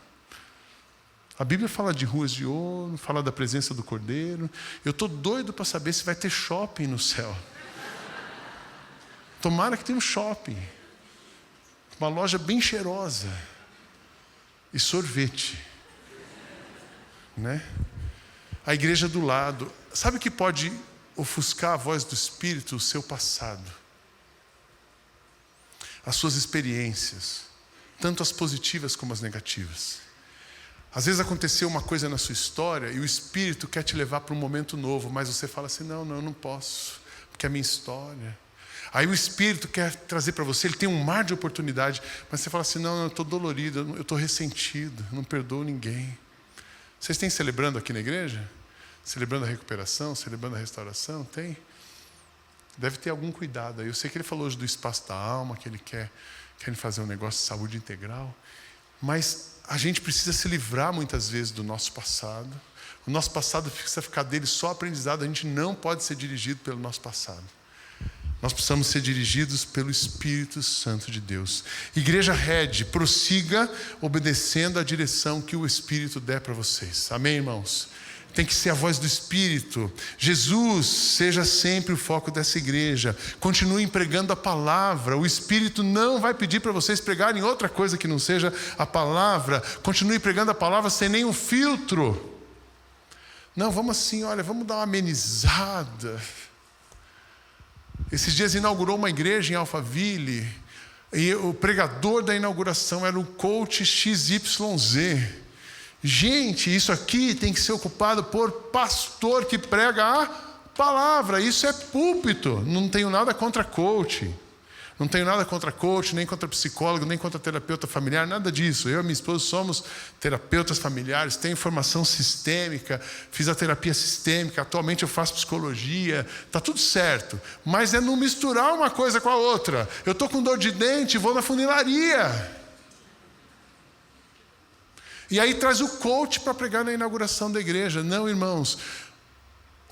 A Bíblia fala de ruas de ouro, fala da presença do Cordeiro. Eu estou doido para saber se vai ter shopping no céu. Tomara que tenha um shopping. Uma loja bem cheirosa. E sorvete. Né? A igreja do lado. Sabe o que pode ofuscar a voz do Espírito? O seu passado. As suas experiências. Tanto as positivas como as negativas. Às vezes aconteceu uma coisa na sua história e o Espírito quer te levar para um momento novo, mas você fala assim: não, eu não posso, porque é a minha história. Aí o Espírito quer trazer para você, ele tem um mar de oportunidade, mas você fala assim: não, eu estou dolorido, eu estou ressentido, eu não perdoo ninguém. Vocês têm celebrando aqui na igreja? Celebrando a recuperação, celebrando a restauração? Tem? Deve ter algum cuidado aí. Eu sei que ele falou hoje do espaço da alma, que ele quer fazer um negócio de saúde integral. Mas a gente precisa se livrar muitas vezes do nosso passado. O nosso passado precisa ficar dele só aprendizado. A gente não pode ser dirigido pelo nosso passado. Nós precisamos ser dirigidos pelo Espírito Santo de Deus. Igreja Red, prossiga obedecendo a direção que o Espírito der para vocês. Amém, irmãos? Tem que ser a voz do Espírito. Jesus seja sempre o foco dessa igreja. Continue pregando a palavra. O Espírito não vai pedir para vocês pregarem outra coisa que não seja a palavra. Continue pregando a palavra sem nenhum filtro. Não, vamos assim, olha, vamos dar uma amenizada. Esses dias inaugurou uma igreja em Alphaville e o pregador da inauguração era o coach XYZ. Gente, isso aqui tem que ser ocupado por pastor que prega a palavra. Isso é púlpito. Não tenho nada contra coach. Não tenho nada contra coach, nem contra psicólogo, nem contra terapeuta familiar, nada disso. Eu e minha esposa somos terapeutas familiares, tenho formação sistêmica, fiz a terapia sistêmica, atualmente eu faço psicologia, está tudo certo. Mas é não misturar uma coisa com a outra. Eu estou com dor de dente, vou na funilaria. E aí traz o coach para pregar na inauguração da igreja. Não, irmãos.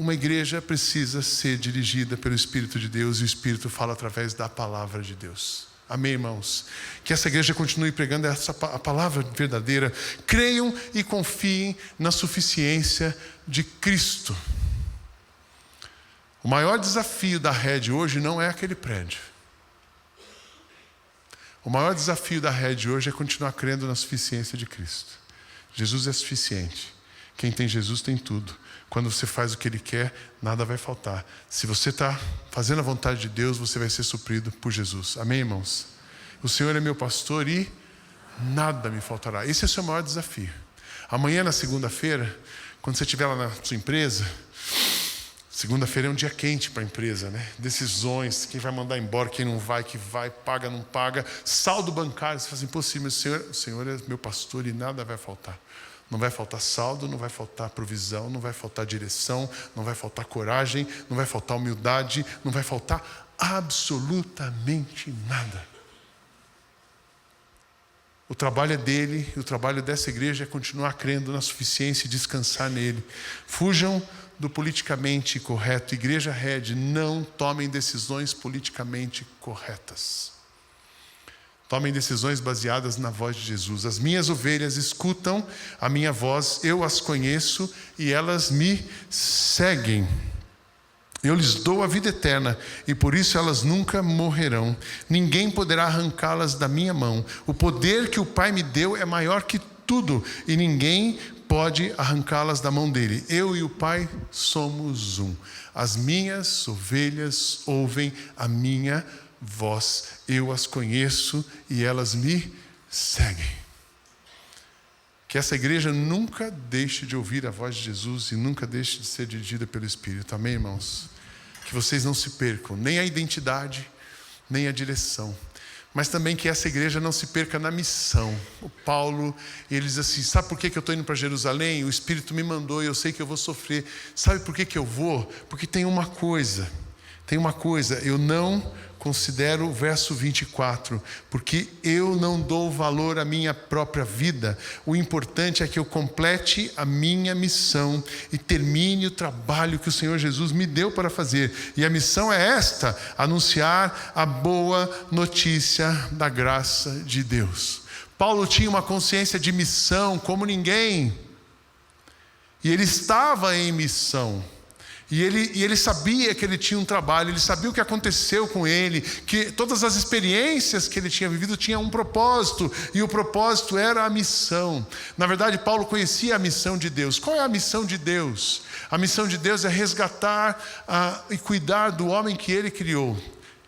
Uma igreja precisa ser dirigida pelo Espírito de Deus e o Espírito fala através da palavra de Deus. Amém, irmãos? Que essa igreja continue pregando a palavra verdadeira. Creiam e confiem na suficiência de Cristo. O maior desafio da Red hoje não é aquele prédio. O maior desafio da Red hoje é continuar crendo na suficiência de Cristo. Jesus é suficiente. Quem tem Jesus tem tudo. Quando você faz o que Ele quer, nada vai faltar. Se você está fazendo a vontade de Deus, você vai ser suprido por Jesus. Amém, irmãos? O Senhor é meu pastor e nada me faltará. Esse é o seu maior desafio. Amanhã, na segunda-feira, quando você estiver lá na sua empresa, segunda-feira é um dia quente para a empresa, né? Decisões, quem vai mandar embora, quem não vai, que vai, paga, não paga. Saldo bancário, você fala assim: pô, sim, mas o Senhor é meu pastor e nada vai faltar. Não vai faltar saldo, não vai faltar provisão, não vai faltar direção, não vai faltar coragem, não vai faltar humildade, não vai faltar absolutamente nada. O trabalho é dele, e o trabalho dessa igreja é continuar crendo na suficiência e descansar nele. Fujam do politicamente correto. Igreja Red, não tomem decisões politicamente corretas. Tomem decisões baseadas na voz de Jesus. As minhas ovelhas escutam a minha voz, eu as conheço e elas me seguem. Eu lhes dou a vida eterna, e por isso elas nunca morrerão. Ninguém poderá arrancá-las da minha mão. O poder que o Pai me deu é maior que tudo, e ninguém pode arrancá-las da mão dele. Eu e o Pai somos um. As minhas ovelhas ouvem a minha voz. Eu as conheço e elas me seguem. Que essa igreja nunca deixe de ouvir a voz de Jesus e nunca deixe de ser dirigida pelo Espírito. Amém, irmãos? Que vocês não se percam, nem a identidade, nem a direção. Mas também que essa igreja não se perca na missão. O Paulo, ele diz assim, sabe por que eu estou indo para Jerusalém? O Espírito me mandou e eu sei que eu vou sofrer. Sabe por que eu vou? Porque tem uma coisa, eu não considero o verso 24, porque eu não dou valor à minha própria vida. O importante é que eu complete a minha missão e termine o trabalho que o Senhor Jesus me deu para fazer. E a missão é esta: anunciar a boa notícia da graça de Deus. Paulo tinha uma consciência de missão como ninguém. E ele estava em missão. E ele sabia que ele tinha um trabalho, ele sabia o que aconteceu com ele, que todas as experiências que ele tinha vivido tinham um propósito, e o propósito era a missão. Na verdade, Paulo conhecia a missão de Deus. Qual é a missão de Deus? A missão de Deus é resgatar e cuidar do homem que ele criou.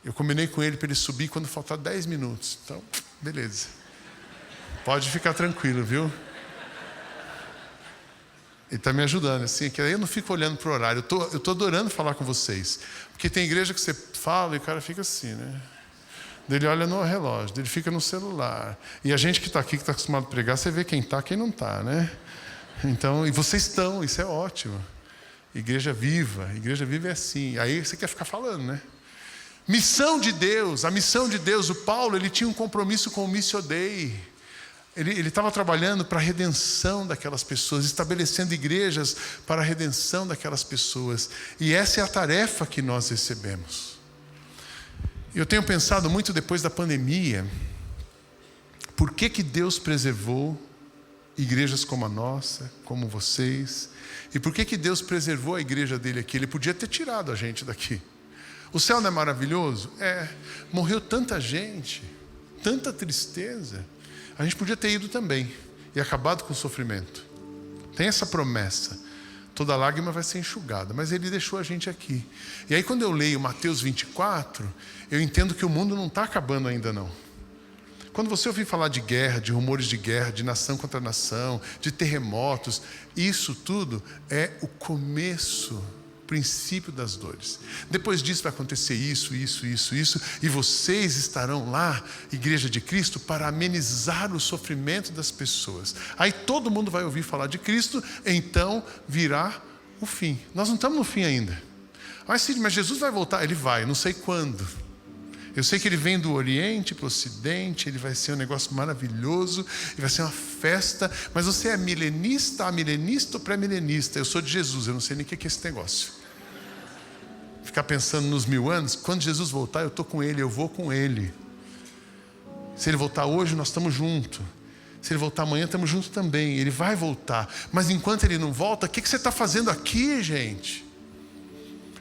Eu combinei com ele para ele subir quando faltar 10 minutos. Então, beleza. Pode ficar tranquilo, viu? Ele está me ajudando, assim, que aí eu não fico olhando para o horário. Eu tô adorando falar com vocês. Porque tem igreja que você fala e o cara fica assim, né? Ele olha no relógio, ele fica no celular. E a gente que está aqui, que está acostumado a pregar, você vê quem está, quem não está, né? Então, e vocês estão, isso é ótimo. Igreja viva é assim. Aí você quer ficar falando, né? Missão de Deus, a missão de Deus. O Paulo, ele tinha um compromisso com o Missio Dei. Ele estava trabalhando para a redenção daquelas pessoas, estabelecendo igrejas para a redenção daquelas pessoas. E essa é a tarefa que nós recebemos. Eu tenho pensado muito depois da pandemia, por que Deus preservou igrejas como a nossa, como vocês, e por que Deus preservou a igreja dele aqui? Ele podia ter tirado a gente daqui. O céu não é maravilhoso? É. Morreu tanta gente, tanta tristeza. A gente podia ter ido também e acabado com o sofrimento. Tem essa promessa. Toda lágrima vai ser enxugada. Mas ele deixou a gente aqui. E aí quando eu leio Mateus 24, eu entendo que o mundo não está acabando ainda não. Quando você ouvir falar de guerra, de rumores de guerra, de nação contra nação, de terremotos, isso tudo é o começo, princípio das dores. Depois disso vai acontecer isso, e vocês estarão lá, Igreja de Cristo, para amenizar o sofrimento das pessoas. Aí todo mundo vai ouvir falar de Cristo, então virá o fim. Nós não estamos no fim ainda. Mas Jesus vai voltar? Ele vai, não sei quando. Eu sei que ele vem do Oriente para o Ocidente, ele vai ser um negócio maravilhoso, e vai ser uma festa. Mas você é milenista, amilenista ou pré-milenista? Eu sou de Jesus, eu não sei nem o que é esse negócio. Ficar pensando nos 1000 anos, quando Jesus voltar, eu estou com ele, eu vou com ele. Se ele voltar hoje, nós estamos juntos. Se ele voltar amanhã, estamos juntos também. Ele vai voltar. Mas enquanto ele não volta, o que você está fazendo aqui, gente?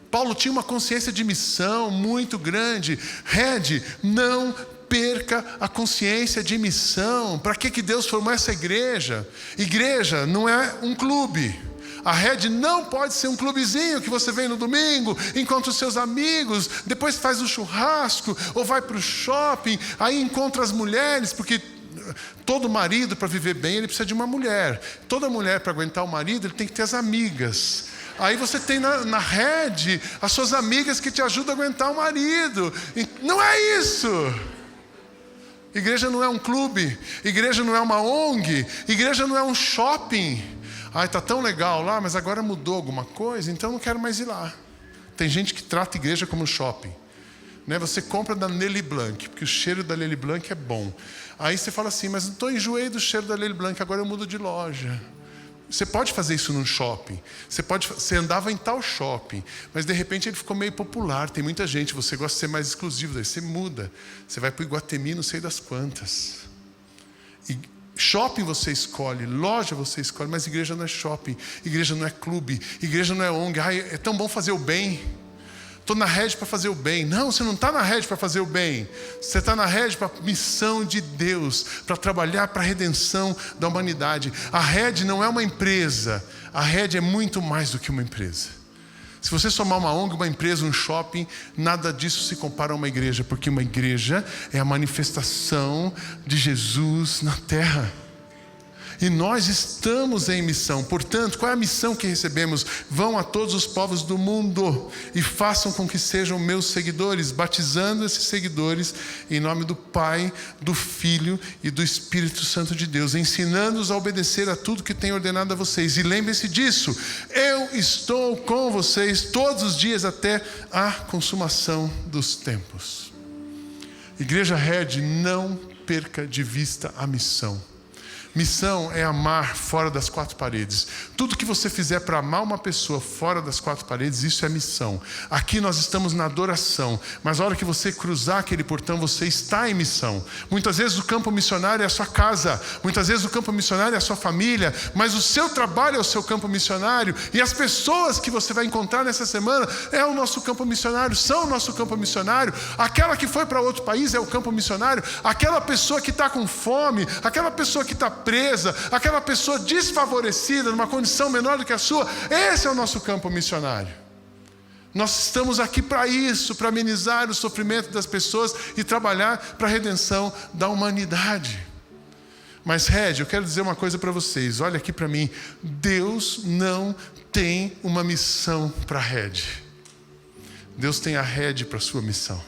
Paulo tinha uma consciência de missão muito grande. Red, não perca a consciência de missão. Para que Deus formou essa igreja? Igreja não é um clube. A Red não pode ser um clubezinho que você vem no domingo, encontra os seus amigos, depois faz um churrasco, ou vai para o shopping, aí encontra as mulheres, porque todo marido, para viver bem, ele precisa de uma mulher. Toda mulher, para aguentar o marido, ele tem que ter as amigas. Aí você tem na Red as suas amigas que te ajudam a aguentar o marido. Não é isso! Igreja não é um clube, igreja não é uma ONG, igreja não é um shopping. Ai, está tão legal lá, mas agora mudou alguma coisa, então eu não quero mais ir lá. Tem gente que trata a igreja como shopping. Né? Você compra da Nelly Blanc, porque o cheiro da Nelly Blanc é bom. Aí você fala assim, mas eu enjoei do cheiro da Nelly Blanc, agora eu mudo de loja. Você pode fazer isso num shopping. Você andava em tal shopping, mas de repente ele ficou meio popular. Tem muita gente, você gosta de ser mais exclusivo, daí você muda. Você vai para o Iguatemi, não sei das quantas. E shopping você escolhe, loja você escolhe, mas igreja não é shopping, igreja não é clube, igreja não é ONG. Ai, é tão bom fazer o bem. Estou na rede para fazer o bem. Não, você não está na rede para fazer o bem. Você está na rede para a missão de Deus, para trabalhar para a redenção da humanidade. A rede não é uma empresa. A rede é muito mais do que uma empresa. Se você somar uma ONG, uma empresa, um shopping, nada disso se compara a uma igreja, porque uma igreja é a manifestação de Jesus na terra. E nós estamos em missão. Portanto, qual é a missão que recebemos? Vão a todos os povos do mundo e façam com que sejam meus seguidores, batizando esses seguidores em nome do Pai, do Filho e do Espírito Santo de Deus, ensinando-os a obedecer a tudo que tenho ordenado a vocês. E lembrem-se disso, eu estou com vocês todos os dias até a consumação dos tempos. Igreja Red, não perca de vista a missão. Missão é amar fora das quatro paredes. Tudo que você fizer para amar uma pessoa fora das quatro paredes, isso é missão. Aqui nós estamos na adoração, mas a hora que você cruzar aquele portão, você está em missão. Muitas vezes o campo missionário é a sua casa, muitas vezes o campo missionário é a sua família, mas o seu trabalho é o seu campo missionário, e as pessoas que você vai encontrar nessa semana é o nosso campo missionário, são o nosso campo missionário. Aquela que foi para outro país é o campo missionário. Aquela pessoa que está com fome, aquela pessoa que está presa, aquela pessoa desfavorecida, numa condição menor do que a sua, esse é o nosso campo missionário. Nós estamos aqui para isso, para amenizar o sofrimento das pessoas e trabalhar para a redenção da humanidade. Mas, Red, eu quero dizer uma coisa para vocês, olha aqui para mim, Deus não tem uma missão para a Red. Deus tem a Red para a sua missão.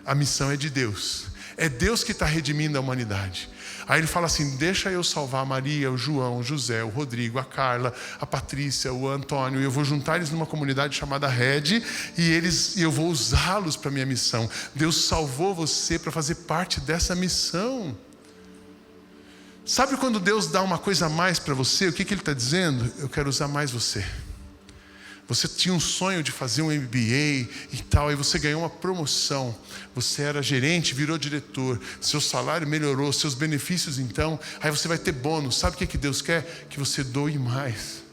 A missão é de Deus. É Deus que está redimindo a humanidade. Aí ele fala assim, deixa eu salvar a Maria, o João, o José, o Rodrigo, a Carla, a Patrícia, o Antônio. E eu vou juntar eles numa comunidade chamada Red e eu vou usá-los para a minha missão. Deus salvou você para fazer parte dessa missão. Sabe quando Deus dá uma coisa a mais para você? O que Ele está dizendo? Eu quero usar mais você. Você tinha um sonho de fazer um MBA e tal, aí você ganhou uma promoção. Você era gerente, virou diretor, seu salário melhorou, seus benefícios então, aí você vai ter bônus. Sabe o que Deus quer? Que você doe mais.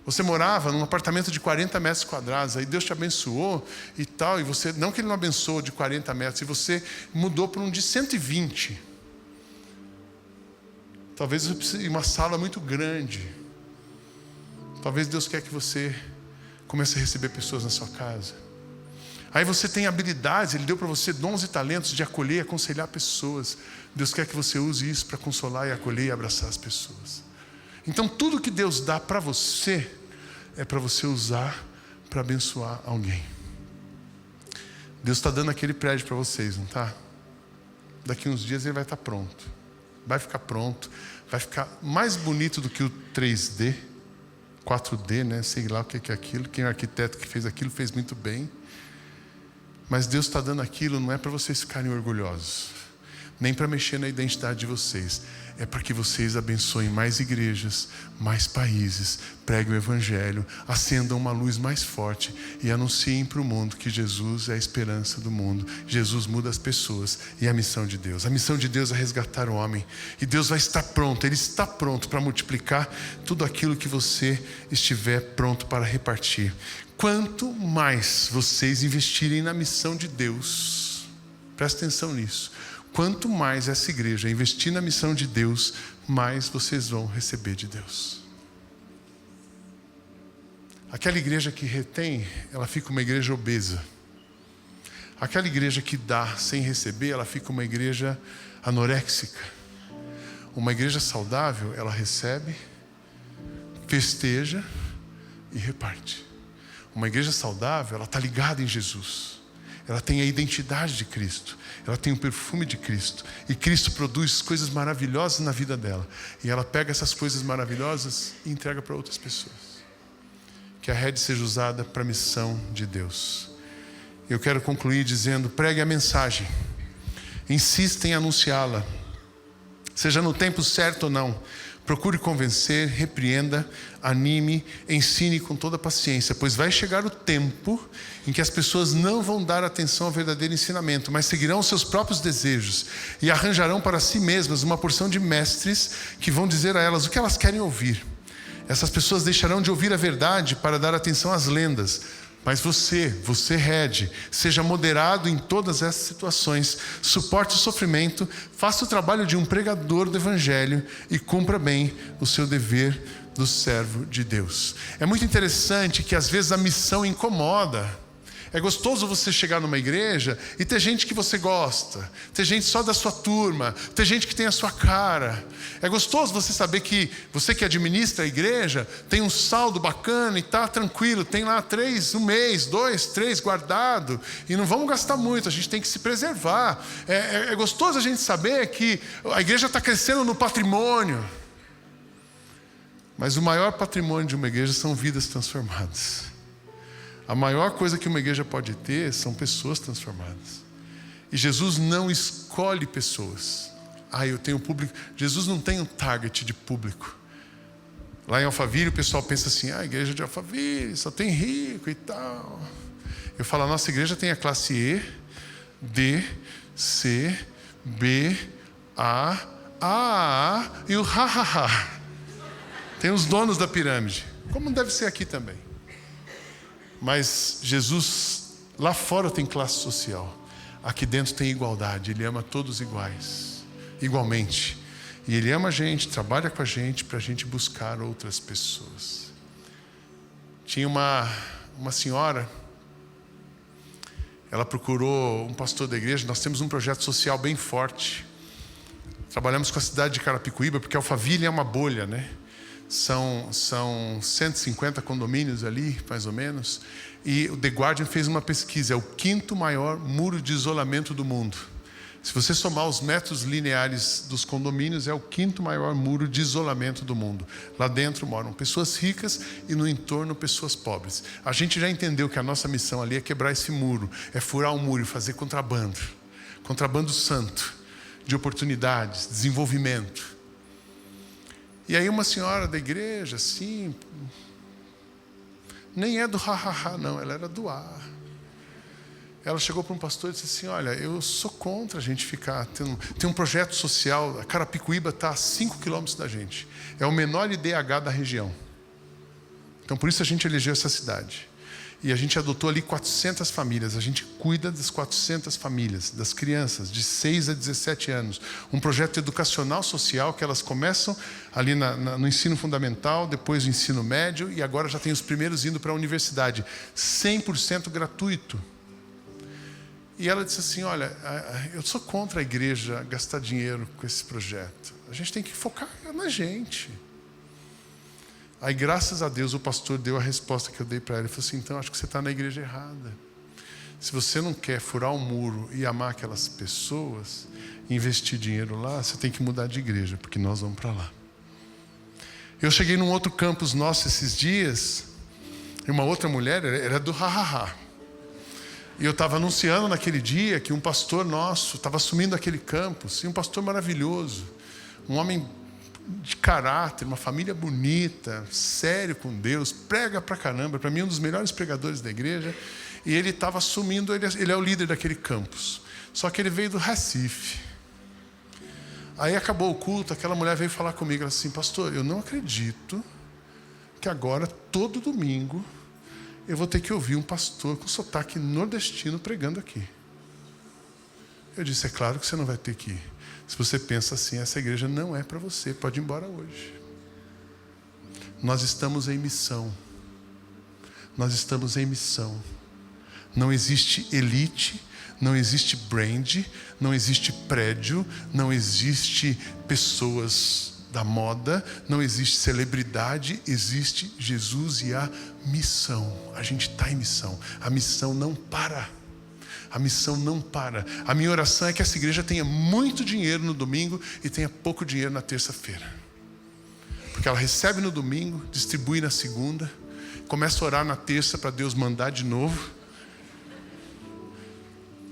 Você morava num apartamento de 40 metros quadrados, aí Deus te abençoou e tal, e você, não que Ele não abençoou de 40 metros, e você mudou para um de 120. Talvez você precise de uma sala muito grande. Talvez Deus quer que você comece a receber pessoas na sua casa. Aí você tem habilidades, Ele deu para você dons e talentos de acolher e aconselhar pessoas. Deus quer que você use isso para consolar e acolher e abraçar as pessoas. Então tudo que Deus dá para você é para você usar para abençoar alguém. Deus está dando aquele prédio para vocês, não está? Daqui uns dias ele vai estar pronto. Vai ficar pronto, vai ficar mais bonito do que o 3D. 4D, né? Sei lá o que é aquilo. Quem é o arquiteto que fez aquilo fez muito bem. Mas Deus está dando aquilo não é para vocês ficarem orgulhosos, nem para mexer na identidade de vocês. É para que vocês abençoem mais igrejas, mais países, preguem o Evangelho, acendam uma luz mais forte e anunciem para o mundo que Jesus é a esperança do mundo. Jesus muda as pessoas e é a missão de Deus. A missão de Deus é resgatar o homem. E Deus vai estar pronto, Ele está pronto para multiplicar tudo aquilo que você estiver pronto para repartir. Quanto mais vocês investirem na missão de Deus, presta atenção nisso. Quanto mais essa igreja investir na missão de Deus, mais vocês vão receber de Deus. Aquela igreja que retém, ela fica uma igreja obesa. Aquela igreja que dá sem receber, ela fica uma igreja anoréxica. Uma igreja saudável, ela recebe, festeja e reparte. Uma igreja saudável, ela está ligada em Jesus. Ela tem a identidade de Cristo. Ela tem o perfume de Cristo. E Cristo produz coisas maravilhosas na vida dela. E ela pega essas coisas maravilhosas e entrega para outras pessoas. Que a rede seja usada para a missão de Deus. Eu quero concluir dizendo, pregue a mensagem. Insista em anunciá-la. Seja no tempo certo ou não. Procure convencer, repreenda, anime, ensine com toda paciência, pois vai chegar o tempo em que as pessoas não vão dar atenção ao verdadeiro ensinamento, mas seguirão os seus próprios desejos e arranjarão para si mesmas uma porção de mestres que vão dizer a elas o que elas querem ouvir. Essas pessoas deixarão de ouvir a verdade para dar atenção às lendas. Mas você, Red, seja moderado em todas essas situações, suporte o sofrimento, faça o trabalho de um pregador do Evangelho e cumpra bem o seu dever do servo de Deus. É muito interessante que às vezes a missão incomoda. É gostoso você chegar numa igreja e ter gente que você gosta, ter gente só da sua turma, ter gente que tem a sua cara. É gostoso você saber que você que administra a igreja tem um saldo bacana e está tranquilo, tem lá 3, 1 mês, 2, 3 guardado e não vamos gastar muito, a gente tem que se preservar. É gostoso a gente saber que a igreja está crescendo no patrimônio. Mas o maior patrimônio de uma igreja são vidas transformadas. A maior coisa que uma igreja pode ter são pessoas transformadas. E Jesus não escolhe pessoas. Eu tenho público. Jesus não tem um target de público. Lá em Alphaville o pessoal pensa assim, a igreja de Alphaville só tem rico e tal. Eu falo, a nossa igreja tem a classe E, D, C, B, A e o ha. Tem os donos da pirâmide. Como deve ser aqui também. Mas Jesus, lá fora tem classe social. Aqui dentro tem igualdade. Ele ama todos igualmente. E Ele ama a gente, trabalha com a gente para a gente buscar outras pessoas. Tinha uma senhora, ela procurou um pastor da igreja. Nós temos um projeto social bem forte. Trabalhamos com a cidade de Carapicuíba, porque Alphaville é uma bolha, né? São 150 condomínios ali, mais ou menos. E o The Guardian fez uma pesquisa. É o 5º maior muro de isolamento do mundo. Se você somar os metros lineares dos condomínios, é o 5º maior muro de isolamento do mundo. Lá dentro moram pessoas ricas e no entorno pessoas pobres. A gente já entendeu que a nossa missão ali é quebrar esse muro. É furar o muro e fazer contrabando. Contrabando santo. De oportunidades, desenvolvimento. E aí uma senhora da igreja, assim, nem é do ha, não, ela era do A. Ela chegou para um pastor e disse assim, olha, eu sou contra a gente ficar, tem um projeto social, a Carapicuíba está a 5 quilômetros da gente, é o menor IDH da região. Então por isso a gente elegeu essa cidade. E a gente adotou ali 400 famílias. A gente cuida das 400 famílias, das crianças de 6 a 17 anos. Um projeto educacional social que elas começam ali no ensino fundamental, depois no ensino médio e agora já tem os primeiros indo para a universidade. 100% gratuito. E ela disse assim, olha, eu sou contra a igreja gastar dinheiro com esse projeto. A gente tem que focar na gente. Aí, graças a Deus, o pastor deu a resposta que eu dei para ela. Ele falou assim, então, acho que você está na igreja errada. Se você não quer furar o muro e amar aquelas pessoas, investir dinheiro lá, você tem que mudar de igreja, porque nós vamos para lá. Eu cheguei num outro campus nosso esses dias, e uma outra mulher, era do ha. E eu estava anunciando naquele dia que um pastor nosso estava assumindo aquele campus, e um pastor maravilhoso, um homem de caráter, uma família bonita, sério com Deus, prega pra caramba, para mim um dos melhores pregadores da igreja, e ele estava assumindo, ele é o líder daquele campus, só que ele veio do Recife. Aí acabou o culto, aquela mulher veio falar comigo, ela disse assim, pastor, eu não acredito que agora, todo domingo, eu vou ter que ouvir um pastor com sotaque nordestino pregando aqui. Eu disse, é claro que você não vai ter que ir. Se você pensa assim, essa igreja não é para você, pode ir embora hoje. Nós estamos em missão. Nós estamos em missão. Não existe elite, não existe brand, não existe prédio, não existe pessoas da moda, não existe celebridade, existe Jesus e a missão. A gente está em missão. A missão não para. A missão não para. A minha oração é que essa igreja tenha muito dinheiro no domingo e tenha pouco dinheiro na terça-feira. Porque ela recebe no domingo, distribui na segunda, começa a orar na terça para Deus mandar de novo.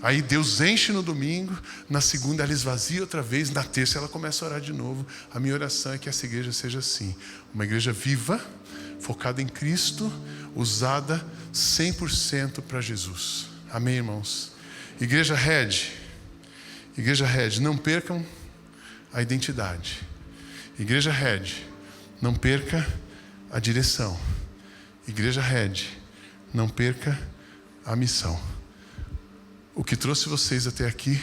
Aí Deus enche no domingo, na segunda ela esvazia outra vez, na terça ela começa a orar de novo. A minha oração é que essa igreja seja assim. Uma igreja viva, focada em Cristo, usada 100% para Jesus. Amém, irmãos? Igreja Red, não percam a identidade. Igreja Red, não perca a direção. Igreja Red, Não perca a missão. O que trouxe vocês até aqui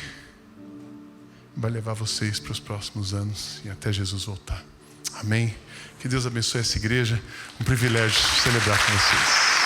vai levar vocês para os próximos anos e até Jesus voltar. Amém? Que Deus abençoe essa igreja. Um privilégio celebrar com vocês.